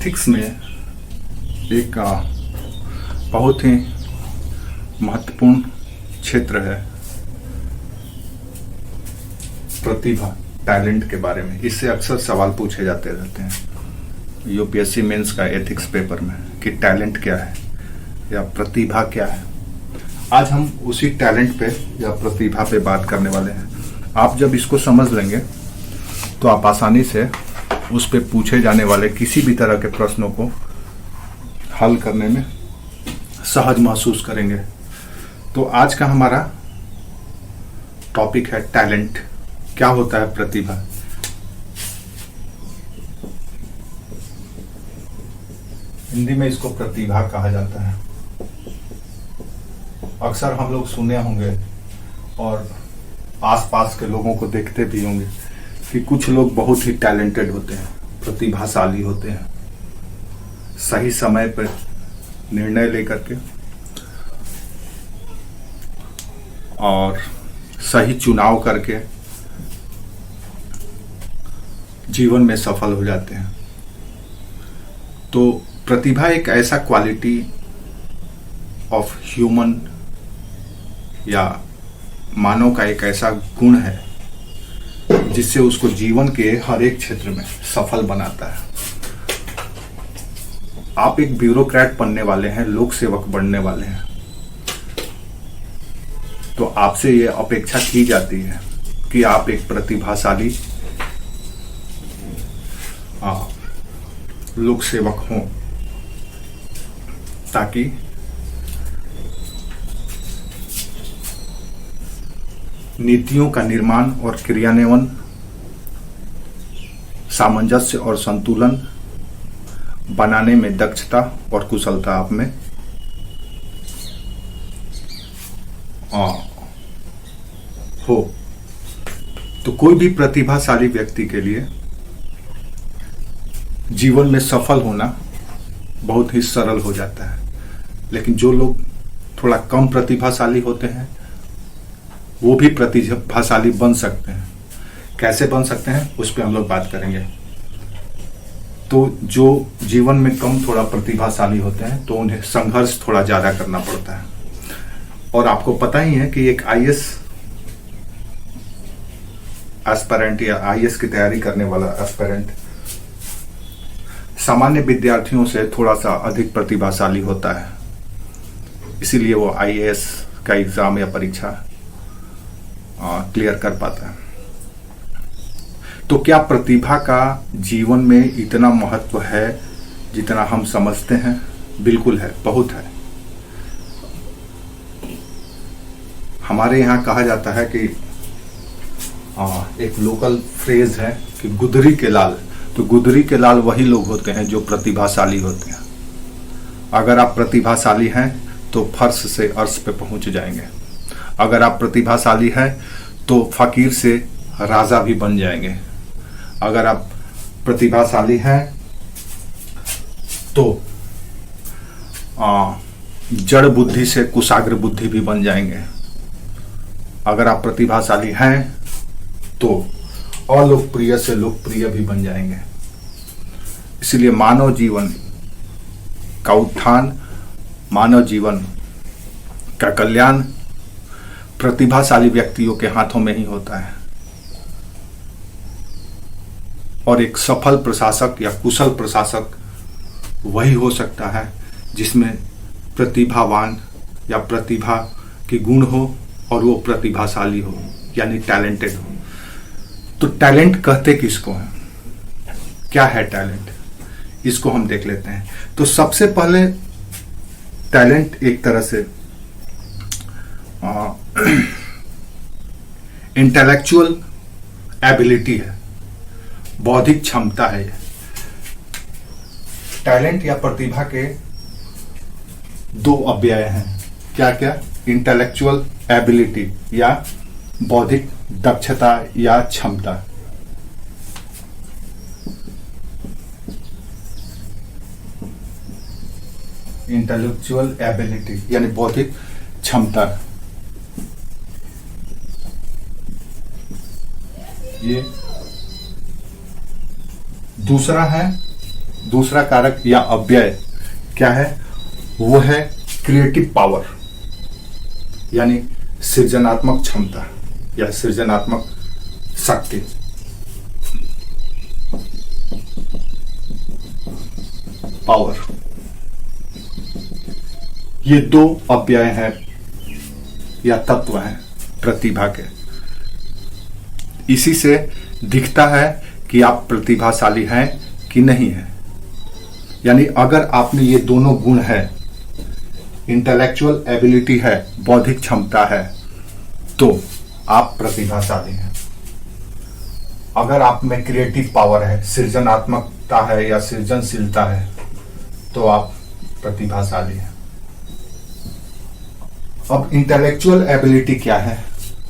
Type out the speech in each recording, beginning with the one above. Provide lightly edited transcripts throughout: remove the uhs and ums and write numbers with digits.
Ethics में एक बहुत ही महत्वपूर्ण क्षेत्र है प्रतिभा, टैलेंट के बारे में। इससे अक्सर सवाल पूछे जाते रहते हैं यूपीएससी मेंस का एथिक्स पेपर में कि टैलेंट क्या है या प्रतिभा क्या है। आज हम उसी टैलेंट पे या प्रतिभा पे बात करने वाले हैं। आप जब इसको समझ लेंगे तो आप आसानी से उस पे पूछे जाने वाले किसी भी तरह के प्रश्नों को हल करने में सहज महसूस करेंगे। तो आज का हमारा टॉपिक है टैलेंट। क्या होता है प्रतिभा? हिंदी में इसको प्रतिभा कहा जाता है। अक्सर हम लोग सुने होंगे और आसपास के लोगों को देखते भी होंगे कि कुछ लोग बहुत ही टैलेंटेड होते हैं, प्रतिभाशाली होते हैं, सही समय पर निर्णय लेकर के और सही चुनाव करके जीवन में सफल हो जाते हैं। तो प्रतिभा एक ऐसा क्वालिटी ऑफ ह्यूमन या मानव का एक ऐसा गुण है जिससे उसको जीवन के हर एक क्षेत्र में सफल बनाता है। आप एक ब्यूरोक्रेट बनने वाले हैं, लोक सेवक बनने वाले हैं, तो आपसे ये अपेक्षा की जाती है कि आप एक प्रतिभाशाली लोक सेवक हों ताकि नीतियों का निर्माण और क्रियान्वयन, सामंजस्य और संतुलन बनाने में दक्षता और कुशलता आप में हो। तो कोई भी प्रतिभाशाली व्यक्ति के लिए जीवन में सफल होना बहुत ही सरल हो जाता है। लेकिन जो लोग थोड़ा कम प्रतिभाशाली होते हैं वो भी प्रतिभाशाली बन सकते हैं। कैसे बन सकते हैं उस पर हम लोग बात करेंगे। तो जो जीवन में कम थोड़ा प्रतिभाशाली होते हैं तो उन्हें संघर्ष थोड़ा ज्यादा करना पड़ता है। और आपको पता ही है कि एक आईएएस एस्पिरेंट या आईएएस की तैयारी करने वाला एस्पिरेंट सामान्य विद्यार्थियों से थोड़ा सा अधिक प्रतिभाशाली होता है, इसीलिए वो आईएएस का एग्जाम या परीक्षा क्लियर कर पाता है। तो क्या प्रतिभा का जीवन में इतना महत्व है जितना हम समझते हैं? बिल्कुल है, बहुत है। हमारे यहाँ कहा जाता है कि एक लोकल फ्रेज है कि गुदरी के लाल। तो गुदरी के लाल वही लोग होते हैं जो प्रतिभाशाली होते हैं। अगर आप प्रतिभाशाली हैं तो फर्श से अर्श पे पहुंच जाएंगे। अगर आप प्रतिभाशाली हैं तो फकीर से राजा भी बन जाएंगे। अगर आप प्रतिभाशाली हैं तो जड़ बुद्धि से कुशाग्र बुद्धि भी बन जाएंगे। अगर आप प्रतिभाशाली हैं तो अलोकप्रिय से लोकप्रिय भी बन जाएंगे। इसलिए मानव जीवन का उत्थान, मानव जीवन का कल्याण प्रतिभाशाली व्यक्तियों के हाथों में ही होता है। और एक सफल प्रशासक या कुशल प्रशासक वही हो सकता है जिसमें प्रतिभावान या प्रतिभा की गुण हो और वो प्रतिभाशाली हो, यानी टैलेंटेड हो। तो टैलेंट कहते किसको है? क्या है टैलेंट? इसको हम देख लेते हैं। तो सबसे पहले टैलेंट एक तरह से इंटेलेक्चुअल एबिलिटी है, बौद्धिक क्षमता है। टैलेंट या प्रतिभा के दो अव्यय हैं। क्या क्या? इंटेलेक्चुअल एबिलिटी या बौद्धिक दक्षता या क्षमता। इंटेलेक्चुअल एबिलिटी यानी बौद्धिक क्षमता। ये दूसरा है दूसरा कारक या अव्यय क्या है? वो है क्रिएटिव पावर, यानी सृजनात्मक क्षमता या सृजनात्मक शक्ति। पावर, ये दो अव्यय हैं या तत्व हैं प्रतिभा के। इसी से दिखता है कि आप प्रतिभाशाली हैं कि नहीं हैं। यानी अगर आप में ये दोनों गुण है, इंटेलेक्चुअल एबिलिटी है, बौद्धिक क्षमता है, तो आप प्रतिभाशाली हैं। अगर आप में क्रिएटिव पावर है, सृजनात्मकता है या सृजनशीलता है, तो आप प्रतिभाशाली हैं। अब इंटेलेक्चुअल एबिलिटी क्या है,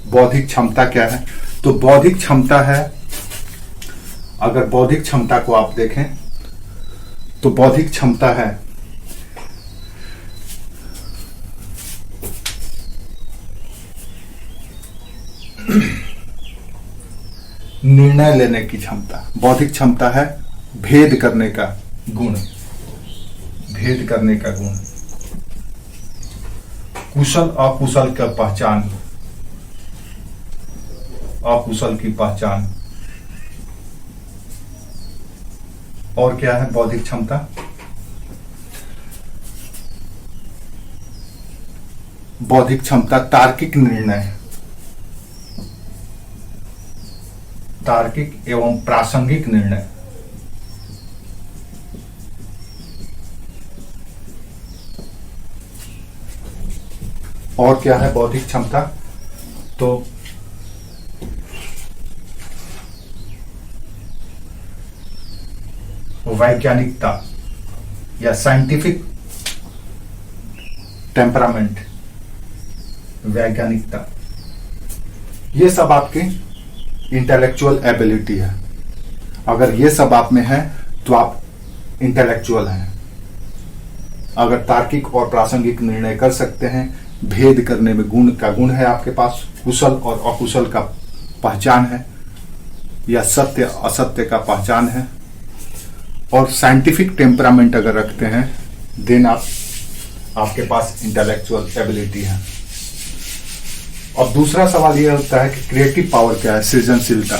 बौद्धिक क्षमता क्या है? तो बौद्धिक क्षमता है, अगर बौद्धिक क्षमता को आप देखें तो बौद्धिक क्षमता है निर्णय लेने की क्षमता। बौद्धिक क्षमता है भेद करने का गुण, भेद करने का गुण, कुशल अकुशल का पहचान, अकुशल की पहचान। और क्या है बौद्धिक क्षमता? बौद्धिक क्षमता तार्किक निर्णय, तार्किक एवं प्रासंगिक निर्णय। और क्या है बौद्धिक क्षमता? तो वैज्ञानिकता या साइंटिफिक टेम्परामेंट, वैज्ञानिकता, ये सब आपके इंटेलेक्चुअल एबिलिटी है। अगर ये सब आप में है तो आप इंटेलेक्चुअल हैं। अगर तार्किक और प्रासंगिक निर्णय कर सकते हैं, भेद करने में गुण है आपके पास, कुशल और अकुशल का पहचान है या सत्य असत्य का पहचान है, और साइंटिफिक टेम्परामेंट अगर रखते हैं, देन आपके पास इंटेलेक्चुअल एबिलिटी है। और दूसरा सवाल यह होता है कि क्रिएटिव पावर क्या है, सृजनशीलता।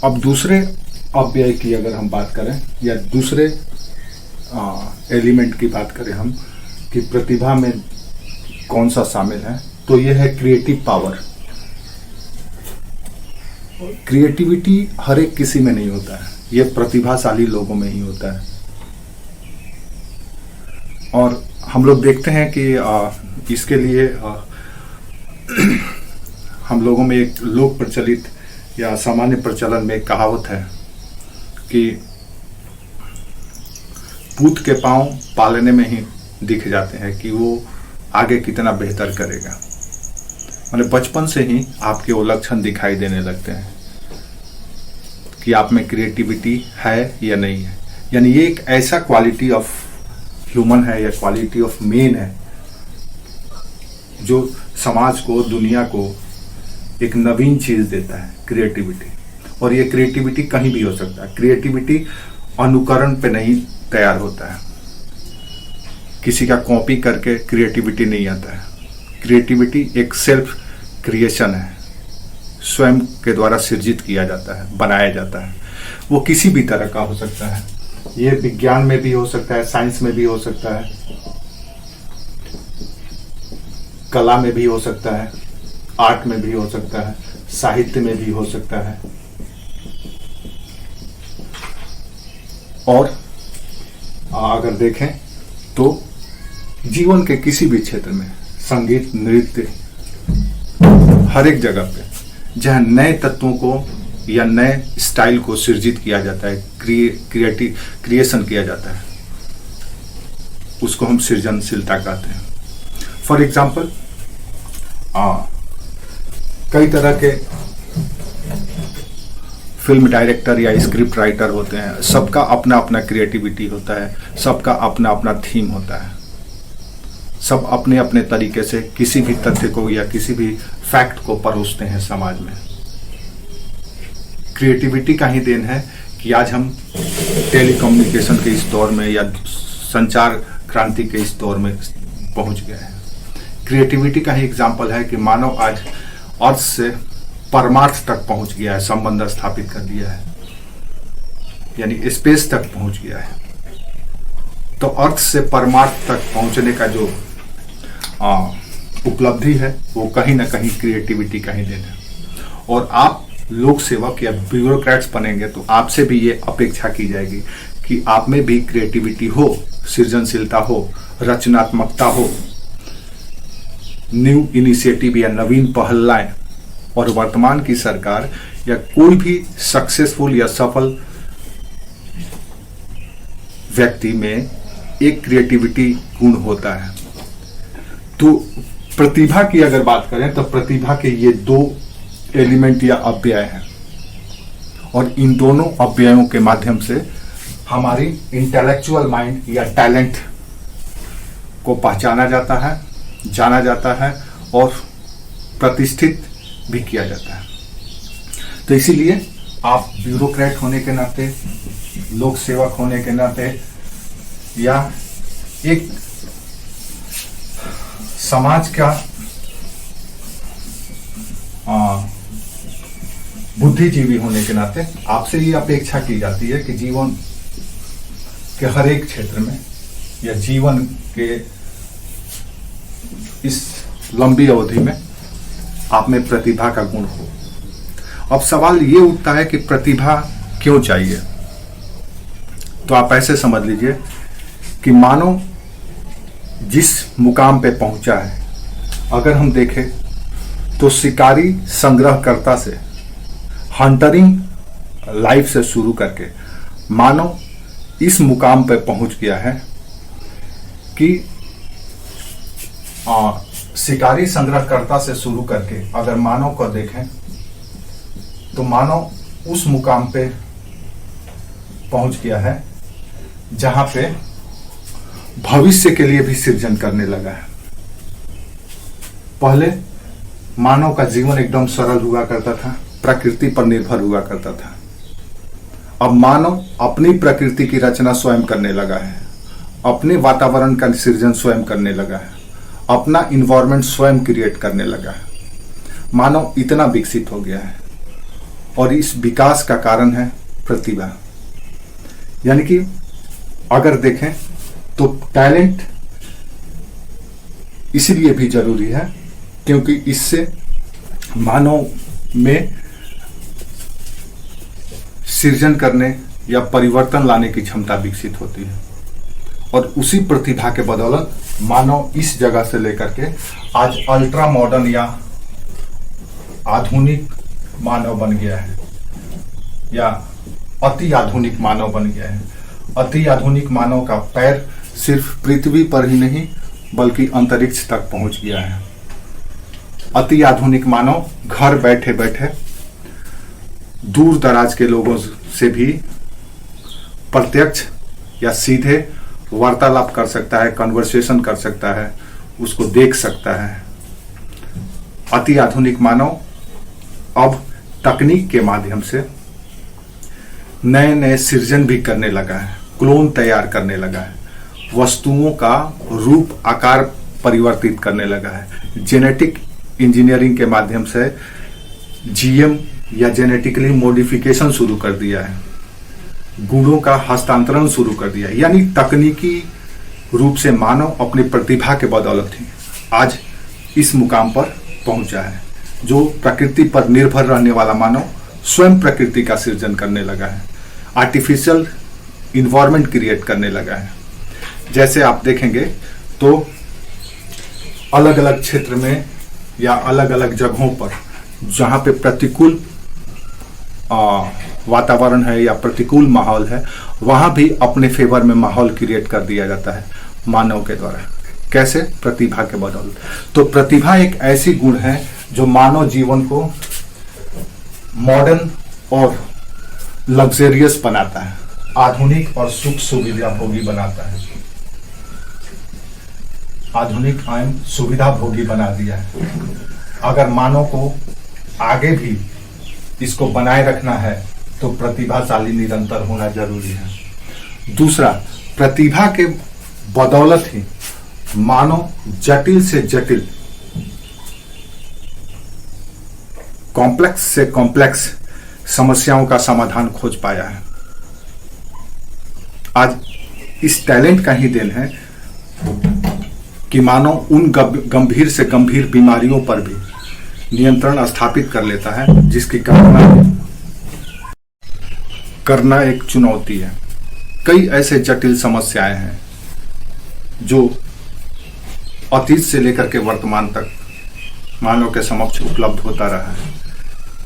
अब दूसरे अव्यय की अगर हम बात करें या दूसरे एलिमेंट की बात करें हम कि प्रतिभा में कौन सा शामिल है, तो यह है क्रिएटिव पावर। क्रिएटिविटी हर एक किसी में नहीं होता है, यह प्रतिभाशाली लोगों में ही होता है। और हम लोग देखते हैं कि इसके लिए हम लोगों में एक लोक प्रचलित या सामान्य प्रचलन में एक कहावत है कि पूत के पांव पालने में ही दिख जाते हैं कि वो आगे कितना बेहतर करेगा। मतलब बचपन से ही आपके वो लक्षण दिखाई देने लगते हैं कि आप में क्रिएटिविटी है या नहीं है। यानी ये एक ऐसा क्वालिटी ऑफ ह्यूमन है या क्वालिटी ऑफ मेन है जो समाज को, दुनिया को एक नवीन चीज देता है, क्रिएटिविटी। और ये क्रिएटिविटी कहीं भी हो सकता है। क्रिएटिविटी अनुकरण पे नहीं तैयार होता है, किसी का कॉपी करके क्रिएटिविटी नहीं आता है। क्रिएटिविटी एक सेल्फ क्रिएशन है, स्वयं के द्वारा सृजित किया जाता है, बनाया जाता है। वो किसी भी तरह का हो सकता है, ये विज्ञान में भी हो सकता है, साइंस में भी हो सकता है, कला में भी हो सकता है, आर्ट में भी हो सकता है, साहित्य में भी हो सकता है। और अगर देखें तो जीवन के किसी भी क्षेत्र में, संगीत, नृत्य, हर एक जगह पे जहां नए तत्वों को या नए स्टाइल को सृजित किया जाता है, क्रिएशन किया जाता है, उसको हम सृजनशीलता कहते हैं। फॉर एग्जाम्पल, कई तरह के फिल्म डायरेक्टर या स्क्रिप्ट राइटर होते हैं, सबका अपना अपना क्रिएटिविटी होता है, सबका अपना अपना थीम होता है, सब अपने अपने तरीके से किसी भी तथ्य को या किसी भी फैक्ट को परोसते हैं समाज में। क्रिएटिविटी का ही देन है कि आज हम टेलीकम्युनिकेशन के इस दौर में या संचार क्रांति के इस दौर में पहुंच गए हैं। क्रिएटिविटी का ही एग्जाम्पल है कि मानव आज अर्थ से परमार्थ तक पहुंच गया है, संबंध स्थापित कर लिया है, यानी स्पेस तक पहुंच गया है। तो अर्थ से परमार्थ तक पहुंचने का जो उपलब्धि है वो कहीं ना कहीं क्रिएटिविटी का ही देन है। और आप लोक सेवक या ब्यूरोक्रेट्स बनेंगे तो आपसे भी ये अपेक्षा की जाएगी कि आप में भी क्रिएटिविटी हो, सृजनशीलता हो, रचनात्मकता हो, न्यू इनिशिएटिव या नवीन पहल लाएं। और वर्तमान की सरकार या कोई भी सक्सेसफुल या सफल व्यक्ति में एक क्रिएटिविटी गुण होता है। तो प्रतिभा की अगर बात करें तो प्रतिभा के ये दो एलिमेंट या अव्यय हैं, और इन दोनों अव्ययों के माध्यम से हमारी इंटेलेक्चुअल माइंड या टैलेंट को पहचाना जाता है, जाना जाता है और प्रतिष्ठित भी किया जाता है। तो इसीलिए आप ब्यूरोक्रेट होने के नाते, लोक सेवक होने के नाते या एक समाज का बुद्धिजीवी होने के नाते आपसे ये अपेक्षा की जाती है कि जीवन के हर एक क्षेत्र में या जीवन के इस लंबी अवधि में आप में प्रतिभा का गुण हो। अब सवाल ये उठता है कि प्रतिभा क्यों चाहिए? तो आप ऐसे समझ लीजिए कि मानो जिस मुकाम पे पहुंचा है, अगर हम देखें तो शिकारी संग्रहकर्ता से, हंटरिंग लाइफ से शुरू करके मानव इस मुकाम पे पहुंच गया है कि शिकारी संग्रहकर्ता से शुरू करके अगर मानव को देखें तो मानव उस मुकाम पे पहुंच गया है जहां पे भविष्य के लिए भी सृजन करने लगा है। पहले मानव का जीवन एकदम सरल हुआ करता था, प्रकृति पर निर्भर हुआ करता था। अब मानव अपनी प्रकृति की रचना स्वयं करने लगा है, अपने वातावरण का सृजन स्वयं करने लगा है, अपना इन्वायरमेंट स्वयं क्रिएट करने लगा है। मानव इतना विकसित हो गया है और इस विकास का कारण है प्रतिभा। यानी कि अगर देखें तो टैलेंट इसीलिए भी जरूरी है क्योंकि इससे मानव में सृजन करने या परिवर्तन लाने की क्षमता विकसित होती है। और उसी प्रतिभा के बदौलत मानव इस जगह से लेकर के आज अल्ट्रा मॉडर्न या आधुनिक मानव बन गया है या अति आधुनिक मानव बन गया है। अति आधुनिक मानव का पैर सिर्फ पृथ्वी पर ही नहीं बल्कि अंतरिक्ष तक पहुंच गया है। अति आधुनिक मानव घर बैठे बैठे दूर दराज के लोगों से भी प्रत्यक्ष या सीधे वार्तालाप कर सकता है, कन्वर्सेशन कर सकता है, उसको देख सकता है। अति आधुनिक मानव अब तकनीक के माध्यम से नए नए सृजन भी करने लगा है, क्लोन तैयार करने लगा है, वस्तुओं का रूप आकार परिवर्तित करने लगा है। जेनेटिक इंजीनियरिंग के माध्यम से जीएम या जेनेटिकली मॉडिफिकेशन शुरू कर दिया है, गुणों का हस्तांतरण शुरू कर दिया है। यानी तकनीकी रूप से मानव अपनी प्रतिभा के बदौलत ही आज इस मुकाम पर पहुंचा है। जो प्रकृति पर निर्भर रहने वाला मानव स्वयं प्रकृति का सृजन करने लगा है, आर्टिफिशियल इन्वायरमेंट क्रिएट करने लगा है। जैसे आप देखेंगे तो अलग अलग क्षेत्र में या अलग अलग जगहों पर जहां पे प्रतिकूल वातावरण है या प्रतिकूल माहौल है, वहां भी अपने फेवर में माहौल क्रिएट कर दिया जाता है मानव के द्वारा। कैसे? प्रतिभा के बदौलत। तो प्रतिभा एक ऐसी गुण है जो मानव जीवन को मॉडर्न और लग्जरियस बनाता है, आधुनिक और सुख सुविधा भोगी बनाता है। आधुनिक एवं सुविधा भोगी बना दिया है। अगर मानव को आगे भी इसको बनाए रखना है तो प्रतिभाशाली निरंतर होना जरूरी है। दूसरा, प्रतिभा के बदौलत ही मानव जटिल से जटिल, कॉम्प्लेक्स से कॉम्प्लेक्स समस्याओं का समाधान खोज पाया है। आज इस टैलेंट का ही देन है कि मानव उन गंभीर से गंभीर बीमारियों पर भी नियंत्रण स्थापित कर लेता है जिसकी करना एक चुनौती है। कई ऐसे जटिल समस्याएं हैं जो अतीत से लेकर के वर्तमान तक मानव के समक्ष उपलब्ध होता रहा है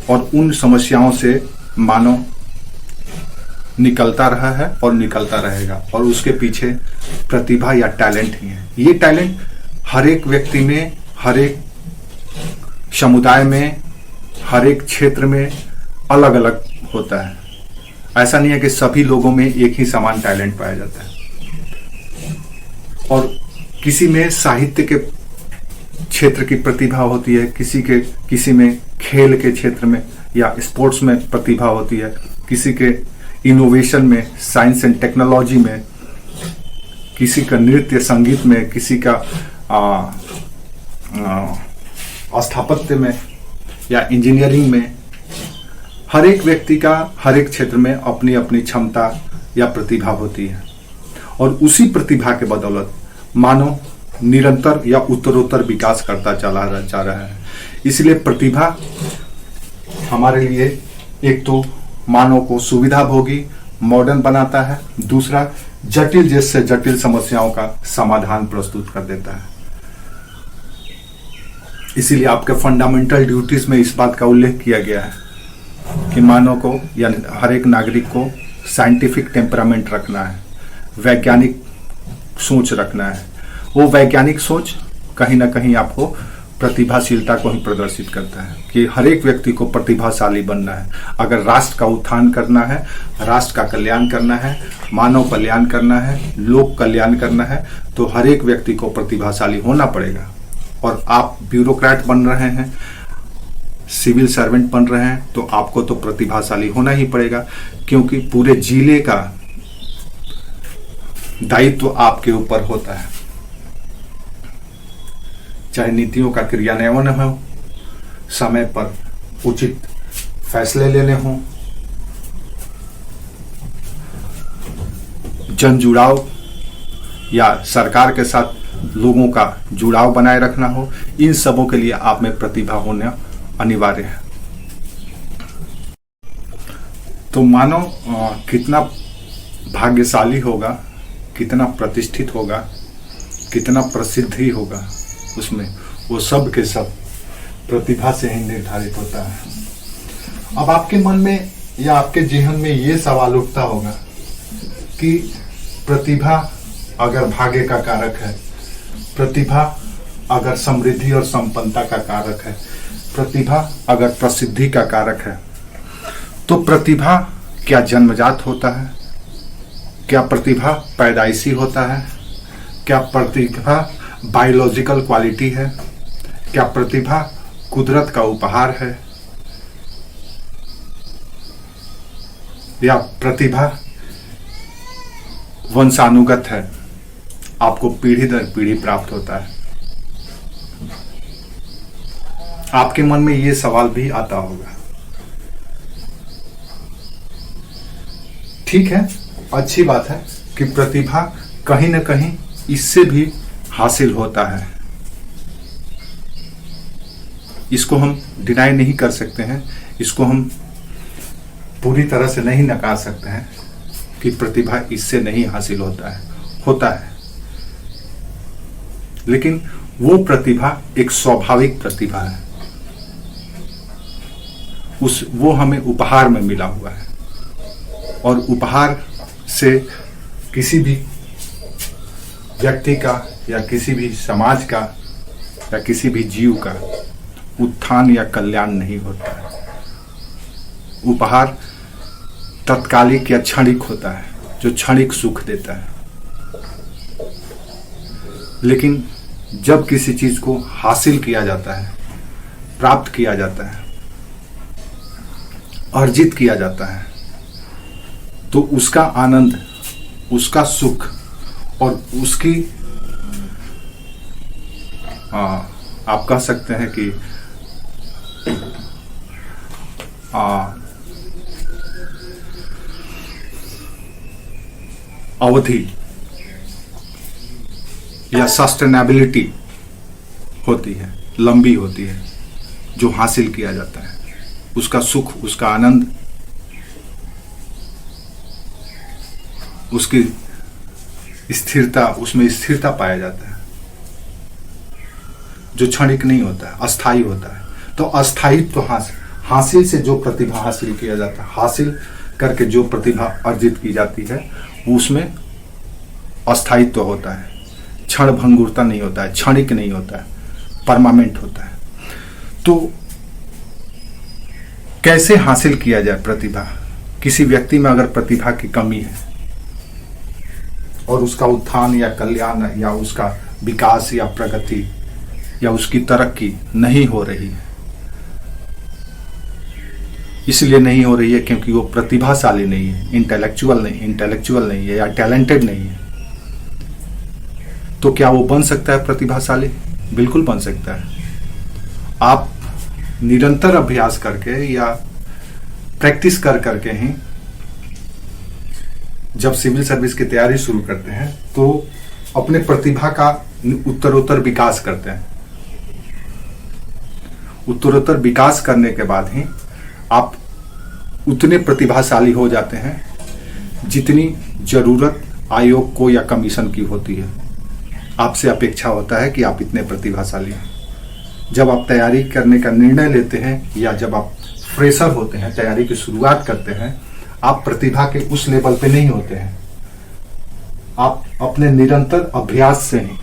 और उन समस्याओं से मानव निकलता रहा है और निकलता रहेगा, और उसके पीछे प्रतिभा या टैलेंट ही है। ये टैलेंट हर एक व्यक्ति में, हर एक समुदाय में, हर एक क्षेत्र में अलग अलग होता है। ऐसा नहीं है कि सभी लोगों में एक ही समान टैलेंट पाया जाता है। और किसी में साहित्य के क्षेत्र की प्रतिभा होती है, किसी में खेल के क्षेत्र में या स्पोर्ट्स में प्रतिभा होती है, किसी के इनोवेशन में, साइंस एंड टेक्नोलॉजी में, किसी का नृत्य संगीत में, किसी का स्थापत्य में या इंजीनियरिंग में। हर एक व्यक्ति का हर एक क्षेत्र में अपनी अपनी क्षमता या प्रतिभा होती है और उसी प्रतिभा के बदौलत मानव निरंतर या उत्तरोत्तर विकास करता चला जा रहा है। इसलिए प्रतिभा हमारे लिए एक तो मानव को सुविधा भोगी, मॉडर्न बनाता है, दूसरा जटिल से जटिल समस्याओं का समाधान प्रस्तुत कर देता है। इसीलिए आपके फंडामेंटल ड्यूटीज में इस बात का उल्लेख किया गया है कि मानव को या हर एक नागरिक को साइंटिफिक टेम्परामेंट रखना है, वैज्ञानिक सोच रखना है। वो वैज्ञानिक सोच कहीं ना कहीं आपको प्रतिभाशीलता को ही प्रदर्शित करता है कि हर एक व्यक्ति को प्रतिभाशाली बनना है। अगर राष्ट्र का उत्थान करना है, राष्ट्र का कल्याण करना है, मानव कल्याण करना है, लोक कल्याण करना है, तो हर एक व्यक्ति को प्रतिभाशाली होना पड़ेगा। और आप ब्यूरोक्रेट बन रहे हैं, सिविल सर्वेंट बन रहे हैं, तो आपको तो प्रतिभाशाली होना ही पड़ेगा, क्योंकि पूरे जिले का दायित्व आपके ऊपर होता है। चाहे नीतियों का क्रियान्वयन हो, समय पर उचित फैसले लेने हों, जन जुड़ाव या सरकार के साथ लोगों का जुड़ाव बनाए रखना हो, इन सबों के लिए आप में प्रतिभा होना अनिवार्य है। तो मानव कितना भाग्यशाली होगा, कितना प्रतिष्ठित होगा, कितना प्रसिद्धि होगा, उसमें वो सब के सब प्रतिभा से ही निर्धारित होता है। अब आपके मन में या आपके जेहन में ये सवाल उठता होगा कि प्रतिभा अगर भाग्य का कारक है, प्रतिभा अगर समृद्धि और संपन्नता का कारक है, प्रतिभा अगर प्रसिद्धि का कारक है, तो प्रतिभा क्या जन्मजात होता है? क्या प्रतिभा पैदाइशी होता है? क्या प्रतिभा बायोलॉजिकल क्वालिटी है? क्या प्रतिभा कुदरत का उपहार है? या प्रतिभा वंशानुगत है, आपको पीढ़ी दर पीढ़ी प्राप्त होता है? आपके मन में ये सवाल भी आता होगा। ठीक है, अच्छी बात है कि प्रतिभा कहीं ना कहीं इससे भी हासिल होता है, इसको हम डिनाई नहीं कर सकते हैं, इसको हम पूरी तरह से नहीं नकार सकते हैं कि प्रतिभा इससे नहीं हासिल होता है। लेकिन वो प्रतिभा एक स्वाभाविक प्रतिभा है, वो हमें उपहार में मिला हुआ है, और उपहार से किसी भी व्यक्ति का या किसी भी समाज का या किसी भी जीव का उत्थान या कल्याण नहीं होता है। उपहार तत्कालिक या क्षणिक होता है, जो क्षणिक सुख देता है। लेकिन जब किसी चीज को हासिल किया जाता है, प्राप्त किया जाता है, अर्जित किया जाता है, तो उसका आनंद, उसका सुख और उसकी आप कह सकते हैं कि अवधि या सस्टेनेबिलिटी होती है, लंबी होती है, जो हासिल किया जाता है, उसका सुख, उसका आनंद, उसकी स्थिरता, उसमें स्थिरता पाया जाता है, जो क्षणिक नहीं होता है, अस्थायी होता है। तो अस्थायित्व तो हासिल से जो प्रतिभा हासिल किया जाता है, हासिल करके जो प्रतिभा अर्जित की जाती है, उसमें अस्थायित्व होता है, क्षण भंगुरता नहीं होता है, क्षणिक नहीं होता है, परमानेंट होता है। तो कैसे हासिल किया जाए प्रतिभा? किसी व्यक्ति में अगर प्रतिभा की कमी है और उसका उत्थान या कल्याण या उसका विकास या प्रगति या उसकी तरक्की नहीं हो रही है, इसलिए नहीं हो रही है क्योंकि वो प्रतिभाशाली नहीं है, इंटेलेक्चुअल नहीं है या टैलेंटेड नहीं है। तो क्या वो बन सकता है प्रतिभाशाली? बिल्कुल बन सकता है। आप निरंतर अभ्यास करके या प्रैक्टिस कर करके ही जब सिविल सर्विस की तैयारी शुरू करते हैं तो अपने प्रतिभा का उत्तरोत्तर विकास करते हैं। उत्तरोत्तर विकास करने के बाद ही आप उतने प्रतिभाशाली हो जाते हैं जितनी जरूरत आयोग को या कमीशन की होती है। आपसे अपेक्षा होता है कि आप इतने प्रतिभाशाली हैं। जब आप तैयारी करने का निर्णय लेते हैं या जब आप फ्रेशर होते हैं, तैयारी की शुरुआत करते हैं, आप प्रतिभा के उस लेवल पे नहीं होते हैं। आप अपने निरंतर अभ्यास से ही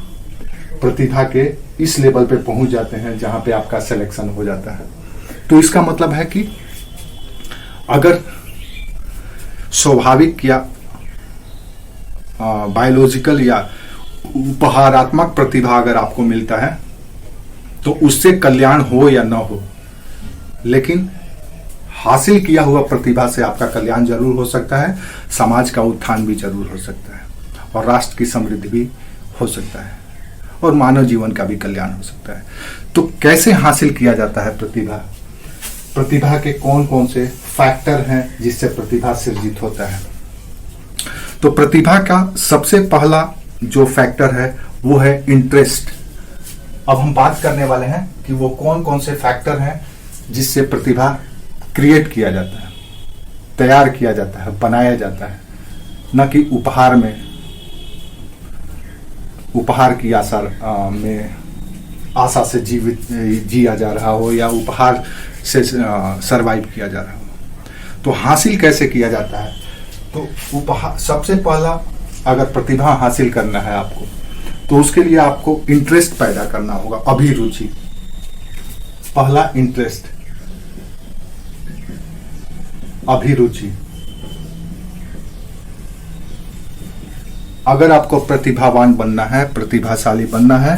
प्रतिभा के इस लेवल पे पहुंच जाते हैं जहां पे आपका सिलेक्शन हो जाता है। तो इसका मतलब है कि अगर स्वाभाविक या बायोलॉजिकल या उपहारात्मक प्रतिभा अगर आपको मिलता है तो उससे कल्याण हो या न हो, लेकिन हासिल किया हुआ प्रतिभा से आपका कल्याण जरूर हो सकता है, समाज का उत्थान भी जरूर हो सकता है और राष्ट्र की समृद्धि भी हो सकता है और मानव जीवन का भी कल्याण हो सकता है। तो कैसे हासिल किया जाता है प्रतिभा? प्रतिभा के कौन कौन से फैक्टर हैं जिससे प्रतिभा सृजित होता है? तो प्रतिभा का सबसे पहला जो फैक्टर है वो है इंटरेस्ट। अब हम बात करने वाले हैं कि वो कौन कौन से फैक्टर हैं जिससे प्रतिभा क्रिएट किया जाता है, तैयार किया जाता है, बनाया जाता है, न कि उपहार की आशा से जिया जा रहा हो या उपहार से सरवाइव किया जा रहा हो। तो हासिल कैसे किया जाता है? तो उपहार सबसे पहला, अगर प्रतिभा हासिल करना है आपको तो उसके लिए आपको इंटरेस्ट पैदा करना होगा, अभिरुचि। पहला इंटरेस्ट, अभिरुचि। अगर आपको प्रतिभावान बनना है, प्रतिभाशाली बनना है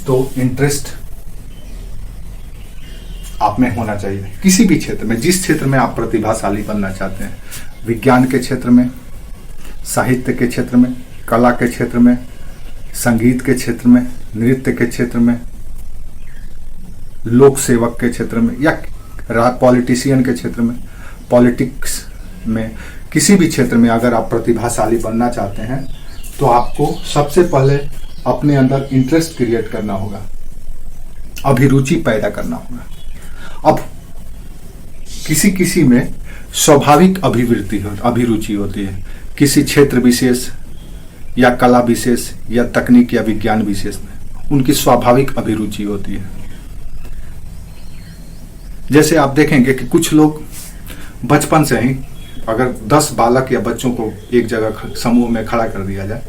तो इंटरेस्ट आप में होना चाहिए। किसी भी क्षेत्र में, जिस क्षेत्र में आप प्रतिभाशाली बनना चाहते हैं, विज्ञान के क्षेत्र में, साहित्य के क्षेत्र में, कला के क्षेत्र में, संगीत के क्षेत्र में, नृत्य के क्षेत्र में, लोक सेवक के क्षेत्र में या पॉलिटिशियन के क्षेत्र में, पॉलिटिक्स में, किसी भी क्षेत्र में अगर आप प्रतिभाशाली बनना चाहते हैं तो आपको सबसे पहले अपने अंदर इंटरेस्ट क्रिएट करना होगा, अभिरुचि पैदा करना होगा। अब किसी किसी में स्वाभाविक अभिरुचि होती है, किसी क्षेत्र विशेष या कला विशेष या तकनीक या विज्ञान विशेष में उनकी स्वाभाविक अभिरुचि होती है। जैसे आप देखेंगे कि कुछ लोग बचपन से ही, अगर 10 बालक या बच्चों को एक जगह समूह में खड़ा कर दिया जाए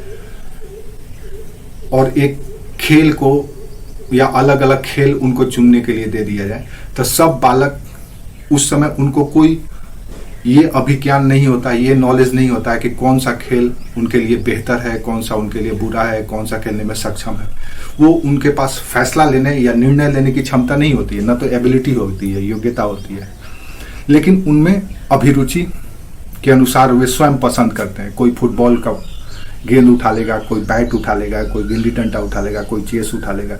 और एक खेल को या अलग अलग खेल उनको चुनने के लिए दे दिया जाए, तो सब बालक उस समय, उनको कोई ये अभिज्ञान नहीं होता, ये नॉलेज नहीं होता है कि कौन सा खेल उनके लिए बेहतर है, कौन सा उनके लिए बुरा है, कौन सा खेलने में सक्षम है। वो उनके पास फैसला लेने या निर्णय लेने की क्षमता नहीं होती है, न तो एबिलिटी होती है, योग्यता होती है, लेकिन उनमें अभिरुचि के अनुसार वे स्वयं पसंद करते हैं। कोई फुटबॉल का गेंद उठा लेगा, कोई बैट उठा लेगा, कोई गिल्ली डंडा उठा लेगा, कोई चेस उठा लेगा।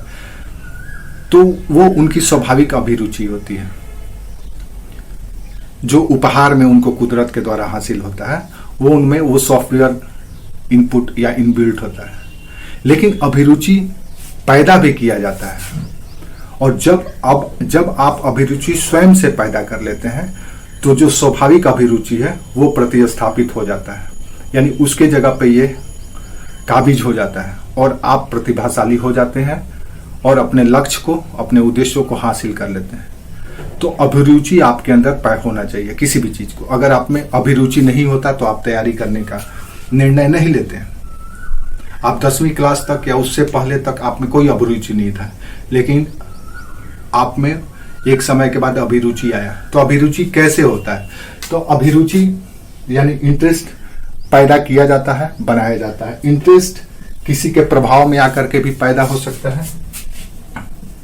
तो वो उनकी स्वाभाविक अभिरुचि होती है, जो उपहार में उनको कुदरत के द्वारा हासिल होता है, वो उनमें वो सॉफ्टवेयर इनपुट या इनबिल्ट होता है। लेकिन अभिरुचि पैदा भी किया जाता है, और जब आप अभिरुचि स्वयं से पैदा कर लेते हैं तो जो स्वाभाविक अभिरुचि है वो प्रतिस्थापित हो जाता है, यानी उसके जगह पे ये काबिज हो जाता है और आप प्रतिभाशाली हो जाते हैं और अपने लक्ष्य को, अपने उद्देश्यों को हासिल कर लेते हैं। तो अभिरुचि आपके अंदर पैदा होना चाहिए किसी भी चीज को। अगर आप में अभिरुचि नहीं होता तो आप तैयारी करने का निर्णय नहीं लेते हैं। आप 10वीं क्लास तक या उससे पहले तक आप में कोई अभिरुचि नहीं था, लेकिन आप में एक समय के बाद अभिरुचि आया। तो अभिरुचि कैसे होता है? तो अभिरुचि यानी इंटरेस्ट पैदा किया जाता है, बनाया जाता है। इंटरेस्ट किसी के प्रभाव में आकर के भी पैदा हो सकता है,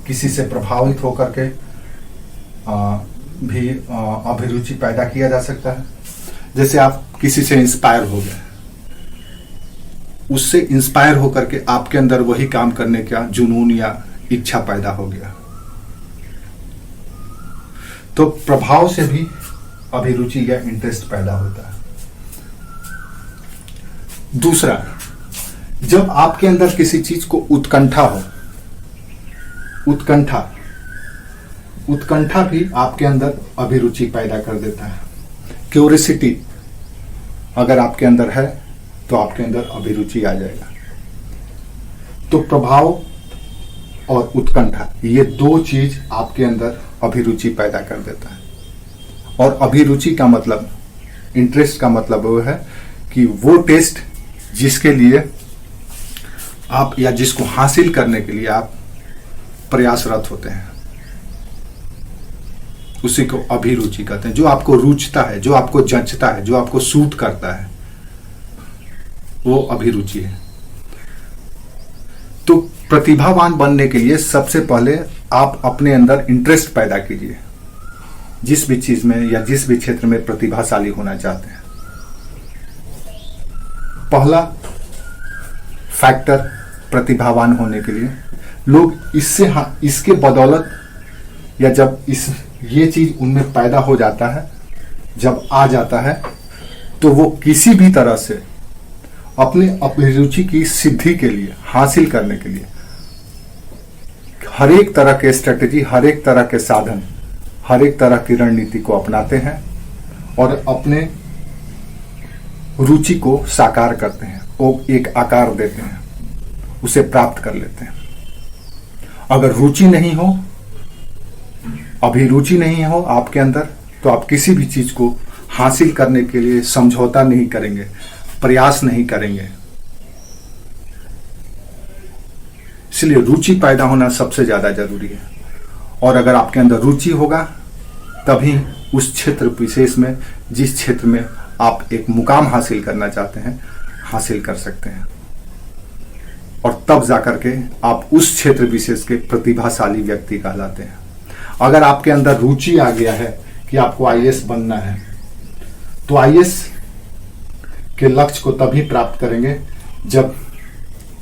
किसी से प्रभावित होकर के भी अभिरुचि पैदा किया जा सकता है। जैसे आप किसी से इंस्पायर हो गए, उससे इंस्पायर होकर के आपके अंदर वही काम करने का जुनून या इच्छा पैदा हो गया। तो प्रभाव से भी अभिरुचि या इंटरेस्ट पैदा होता है। दूसरा, जब आपके अंदर किसी चीज को उत्कंठा हो, उत्कंठा भी आपके अंदर अभिरुचि पैदा कर देता है। क्यूरियोसिटी अगर आपके अंदर है तो आपके अंदर अभिरुचि आ जाएगा। तो प्रभाव और उत्कंठा, ये दो चीज आपके अंदर अभिरुचि पैदा कर देता है। और अभिरुचि का मतलब, इंटरेस्ट का मतलब वो है कि वो टेस्ट जिसके लिए आप या जिसको हासिल करने के लिए आप प्रयासरत होते हैं, उसी को अभिरुचि कहते हैं। जो आपको रुचता है, जो आपको जंचता है, जो आपको सूट करता है, वो अभिरुचि है। तो प्रतिभावान बनने के लिए सबसे पहले आप अपने अंदर इंटरेस्ट पैदा कीजिए, जिस भी चीज में या जिस भी क्षेत्र में प्रतिभाशाली होना चाहते हैं। पहला फैक्टर प्रतिभावान होने के लिए लोग इसके बदौलत, या जब ये चीज उनमें पैदा हो जाता है, जब आ जाता है, तो वो किसी भी तरह से अपने अभिरुचि की सिद्धि के लिए, हासिल करने के लिए हर एक तरह के स्ट्रेटेजी, हर एक तरह के साधन, हर एक तरह की रणनीति को अपनाते हैं और अपने रुचि को साकार करते हैं, वो एक आकार देते हैं, उसे प्राप्त कर लेते हैं। अगर रुचि नहीं हो, अभिरुचि नहीं हो आपके अंदर, तो आप किसी भी चीज को हासिल करने के लिए समझौता नहीं करेंगे, प्रयास नहीं करेंगे। इसलिए रुचि पैदा होना सबसे ज्यादा जरूरी है। और अगर आपके अंदर रुचि होगा, तभी उस क्षेत्र विशेष में, जिस क्षेत्र में आप एक मुकाम हासिल करना चाहते हैं, हासिल कर सकते हैं। और तब जाकर के आप उस क्षेत्र विशेष के प्रतिभाशाली व्यक्ति कहलाते हैं। अगर आपके अंदर रुचि आ गया है कि आपको आईएएस बनना है, तो आईएएस के लक्ष्य को तभी प्राप्त करेंगे जब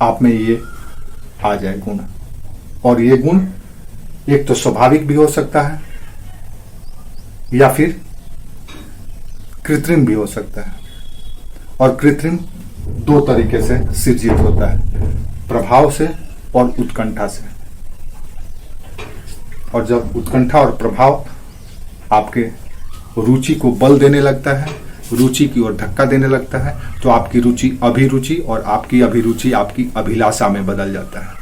आप में ये आ जाए गुण। और ये गुण एक तो स्वाभाविक भी हो सकता है या फिर कृत्रिम भी हो सकता है। और कृत्रिम दो तरीके से सृजित होता है, प्रभाव से और उत्कंठा से। और जब उत्कंठा और प्रभाव आपके रुचि को बल देने लगता है, रुचि की ओर धक्का देने लगता है, तो आपकी रुचि अभिरुचि और आपकी अभिरुचि आपकी अभिलाषा में बदल जाता है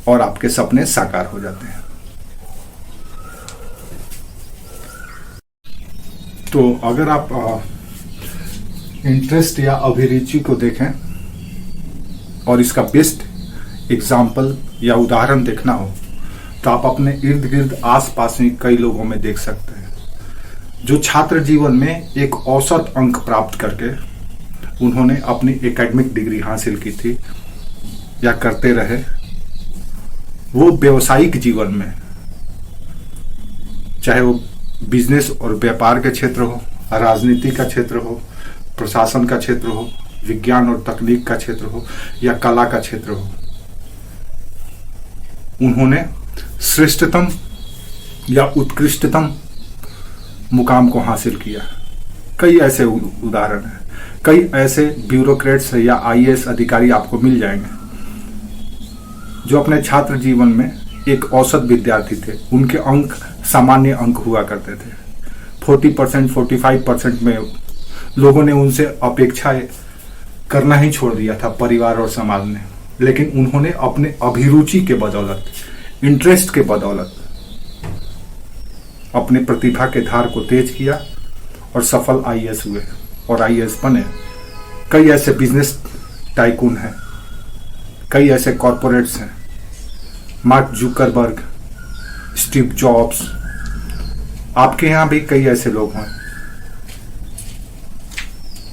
और आपके सपने साकार हो जाते हैं। तो अगर आप इंटरेस्ट या अभिरुचि को देखें और इसका बेस्ट एग्जाम्पल या उदाहरण देखना हो, तो आप अपने इर्द गिर्द आसपास में कई लोगों में देख सकते हैं जो छात्र जीवन में एक औसत अंक प्राप्त करके उन्होंने अपनी एकेडमिक डिग्री हासिल की थी या करते रहे, वो व्यवसायिक जीवन में, चाहे वो बिजनेस और व्यापार के क्षेत्र हो, राजनीति का क्षेत्र हो, प्रशासन का क्षेत्र हो, विज्ञान और तकनीक का क्षेत्र हो या कला का क्षेत्र हो, उन्होंने श्रेष्ठतम या उत्कृष्टतम मुकाम को हासिल किया। कई ऐसे उदाहरण हैं, कई ऐसे ब्यूरोक्रेट्स या आईएएस अधिकारी आपको मिल जाएंगे जो अपने छात्र जीवन में एक औसत विद्यार्थी थे। उनके अंक सामान्य अंक हुआ करते थे। 40%, 45% में लोगों ने उनसे अपेक्षाएं करना ही छोड़ दिया था, परिवार और समाज ने। लेकिन उन्होंने अपने अभिरुचि के बदौलत, इंटरेस्ट के बदौलत अपने प्रतिभा के धार को तेज किया और सफल आईएएस हुए और आईएएस बने। कई ऐसे बिजनेस टाइकून हैं, कई ऐसे कॉरपोरेट्स हैं, मार्क जुकरबर्ग, स्टीव जॉब्स, आपके यहां भी कई ऐसे लोग हैं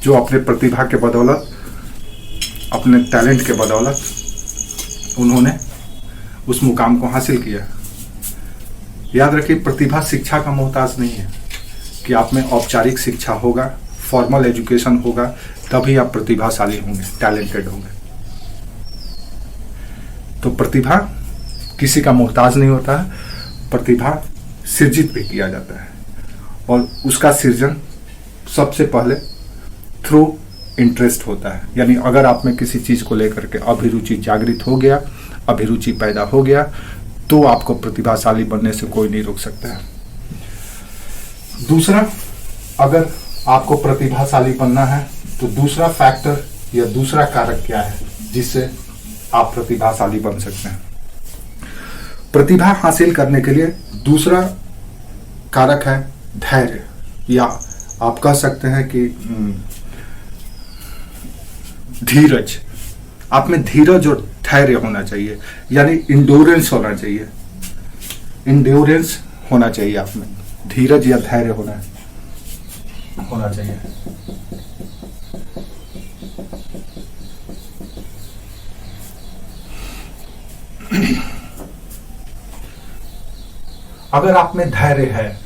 जो अपने प्रतिभा के बदौलत, अपने टैलेंट के बदौलत उन्होंने उस मुकाम को हासिल किया। याद रखिए, प्रतिभा शिक्षा का मोहताज नहीं है कि आप में औपचारिक शिक्षा होगा, फॉर्मल एजुकेशन होगा, तभी आप प्रतिभाशाली होंगे, टैलेंटेड होंगे। तो प्रतिभा किसी का मोहताज नहीं होता है। प्रतिभा सृजित भी किया जाता है और उसका सृजन सबसे पहले थ्रू इंटरेस्ट होता है। यानी अगर आप में किसी चीज को लेकर के अभिरुचि जागृत हो गया, अभिरुचि पैदा हो गया, तो आपको प्रतिभाशाली बनने से कोई नहीं रोक सकता है। दूसरा, अगर आपको प्रतिभाशाली बनना है तो दूसरा फैक्टर या दूसरा कारक क्या है जिससे आप प्रतिभाशाली बन सकते हैं? प्रतिभा हासिल करने के लिए दूसरा कारक है धैर्य, या आप कह सकते हैं कि धीरज। आप में धीरज और धैर्य होना चाहिए, यानी इंड्योरेंस होना चाहिए। इंड्योरेंस होना चाहिए आप में, धीरज या धैर्य होना चाहिए। अगर आप में धैर्य है,